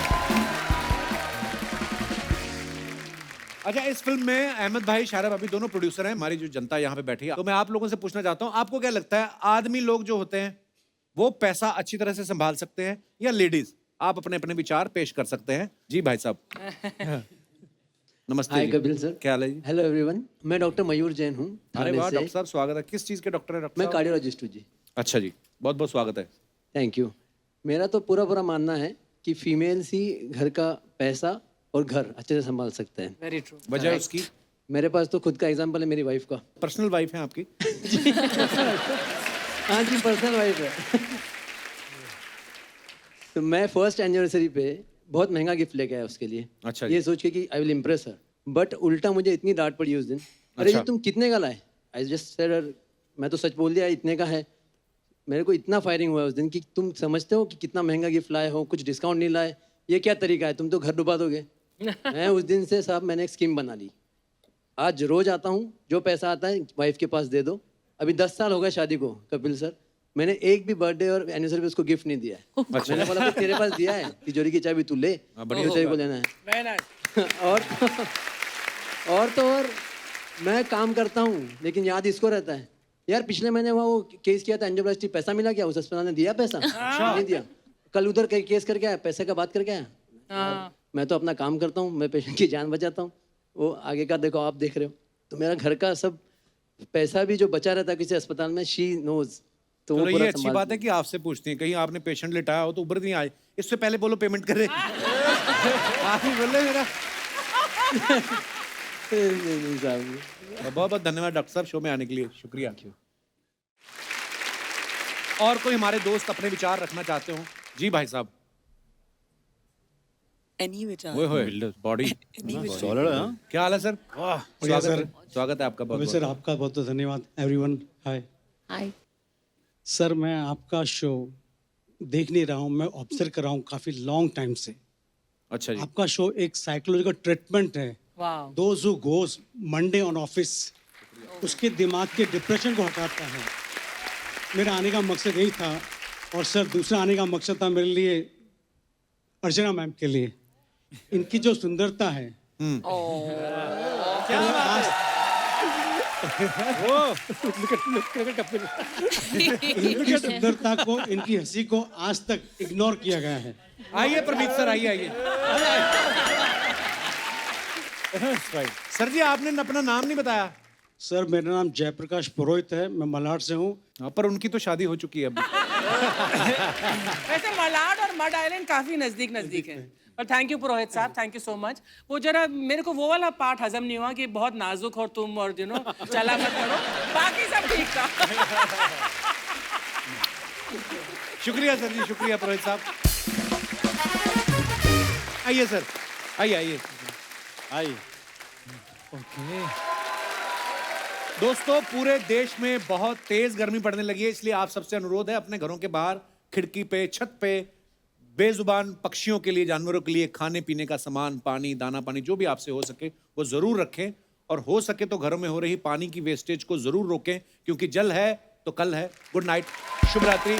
अच्छा, इस फिल्म में अहमद भाई, शायरा भाभी दोनों प्रोड्यूसर हैं। हमारी जो जनता यहाँ पे बैठी है, तो मैं आप लोगों से पूछना चाहता हूँ, आपको क्या लगता है, आदमी लोग जो होते हैं वो पैसा अच्छी तरह से संभाल सकते हैं या लेडीज? आप अपने अपने विचार पेश कर सकते हैं। जी भाई साहब। नमस्ते हाय जी। कपिल सर। क्या हाल है जी? हेलो एवरीवन, मैं डॉक्टर मयूर जैन हूँ। अरे वाह डॉक्टर साहब, स्वागत है। किस चीज के डॉक्टर है डॉक्टर मैं साहब? कार्डियोलॉजिस्ट हूँ जी। अच्छा जी, बहुत बहुत स्वागत है। Thank you. मेरा तो पूरा मानना है कि फीमेल्स ही घर का पैसा और घर अच्छे से संभाल सकते हैं। Very true. वजह उसकी? मेरे पास तो खुद का एग्जांपल है, मेरी वाइफ का। पर्सनल वाइफ है आपकी? हाँ जी, पर्सनल वाइफ है। तो मैं फर्स्ट एनिवर्सरी पे बहुत महंगा गिफ्ट लेके आया उसके लिए। अच्छा, ये सोच के कि I will impress her, but उल्टा मुझे इतनी डांट पड़ी उस दिन। अरे अच्छा। ये तुम कितने का लाए? आई जस्ट सेड, मैं तो सच बोल दिया इतने का है। मेरे को इतना फायरिंग हुआ उस दिन कि तुम समझते हो कि कितना महंगा गिफ्ट लाए हो, कुछ डिस्काउंट नहीं लाए, ये क्या तरीका है, तुम तो घर डुबा दोगे। मैं उस दिन से साहब मैंने एक स्कीम बना ली। आज रोज आता हूँ, जो पैसा आता है वाइफ के पास दे दो। अभी 10 साल हो गए शादी को कपिल सर, मैंने एक भी बर्थडे और एनिवर्सरी पे उसको गिफ्ट नहीं दिया है। मैंने बोला तो तेरे पास दिया है, तिजोरी की चाबी तू ले, जो तेरे को लेना है। और मैं काम करता हूँ, लेकिन याद इसको रहता है यार, पिछले महीने वो केस किया था एंजियोप्लास्टी, पैसा मिला क्या? उस अस्पताल ने दिया पैसा? नहीं दिया। कल उधर केस करके आया, पैसे का बात करके आया। मैं तो अपना काम करता हूँ, मैं पेशेंट की जान बचाता हूँ, वो आगे का देखो आप देख रहे हो। तो मेरा घर का सब पैसा भी जो बचा रहता है किसी अस्पताल में, शी नोज। तो वो ये पूरा अच्छी बात है कि आपसे पूछती हैं, कहीं आपने पेशेंट लिटाया हो तो उबर नहीं आए, इससे पहले बोलो पेमेंट करे। आप ही बोले मेरा। बहुत बहुत धन्यवाद डॉक्टर साहब शो में आने के लिए, शुक्रिया। और कोई हमारे दोस्त अपने विचार रखना चाहते हो? जी भाई साहब। एनी विचार? ओए होए, बॉडी सॉलिड है, हाँ? क्या हाल है सर? बढ़िया सर। स्वागत है आपका बहुत सर आपका बहुत बहुत धन्यवाद। Everyone hi. हाय। सर मैं आपका शो देख नहीं रहा हूँ, मैं ऑब्जर्व कर रहा हूँ काफ़ी लॉन्ग टाइम से। अच्छा जी। आपका शो एक साइकोलॉजिकल ट्रीटमेंट है। Wow. Those who goes Monday on office, उसके दिमाग के डिप्रेशन को हटाता है। मेरा आने का मकसद यही था। और सर दूसरा आने का मकसद था मेरे लिए अर्चना मैम के लिए। इनकी जो सुंदरता है, इनकी सुंदरता को, इनकी हंसी को आज तक इग्नोर किया गया है। आइए प्रमीत सर, आइए आइए। सर जी आपने अपना नाम नहीं बताया। सर मेरा नाम जयप्रकाश पुरोहित है, मैं मलाड से हूँ। पर उनकी तो शादी हो चुकी है अब। वैसे मलाड और मड आइलैंड काफी नजदीक नजदीक है। पर थैंक यू पुरोहित साहब, थैंक यू सो मच। वो जरा मेरे को वो वाला पार्ट हजम नहीं हुआ कि बहुत नाजुक हो तुम और चला मत करो, बाकी सब ठीक था। शुक्रिया सर जी, शुक्रिया पुरोहित साहब। आइए सर, आइए आइए आइए। दोस्तों पूरे देश में बहुत तेज गर्मी पड़ने लगी है, इसलिए आप सबसे अनुरोध है अपने घरों के बाहर खिड़की पे, छत पे बेजुबान पक्षियों के लिए, जानवरों के लिए खाने पीने का सामान, पानी, दाना पानी जो भी आपसे हो सके वो जरूर रखें। और हो सके तो घरों में हो रही पानी की वेस्टेज को जरूर रोकें, क्योंकि जल है तो कल है। गुड नाइट, शुभ रात्रि।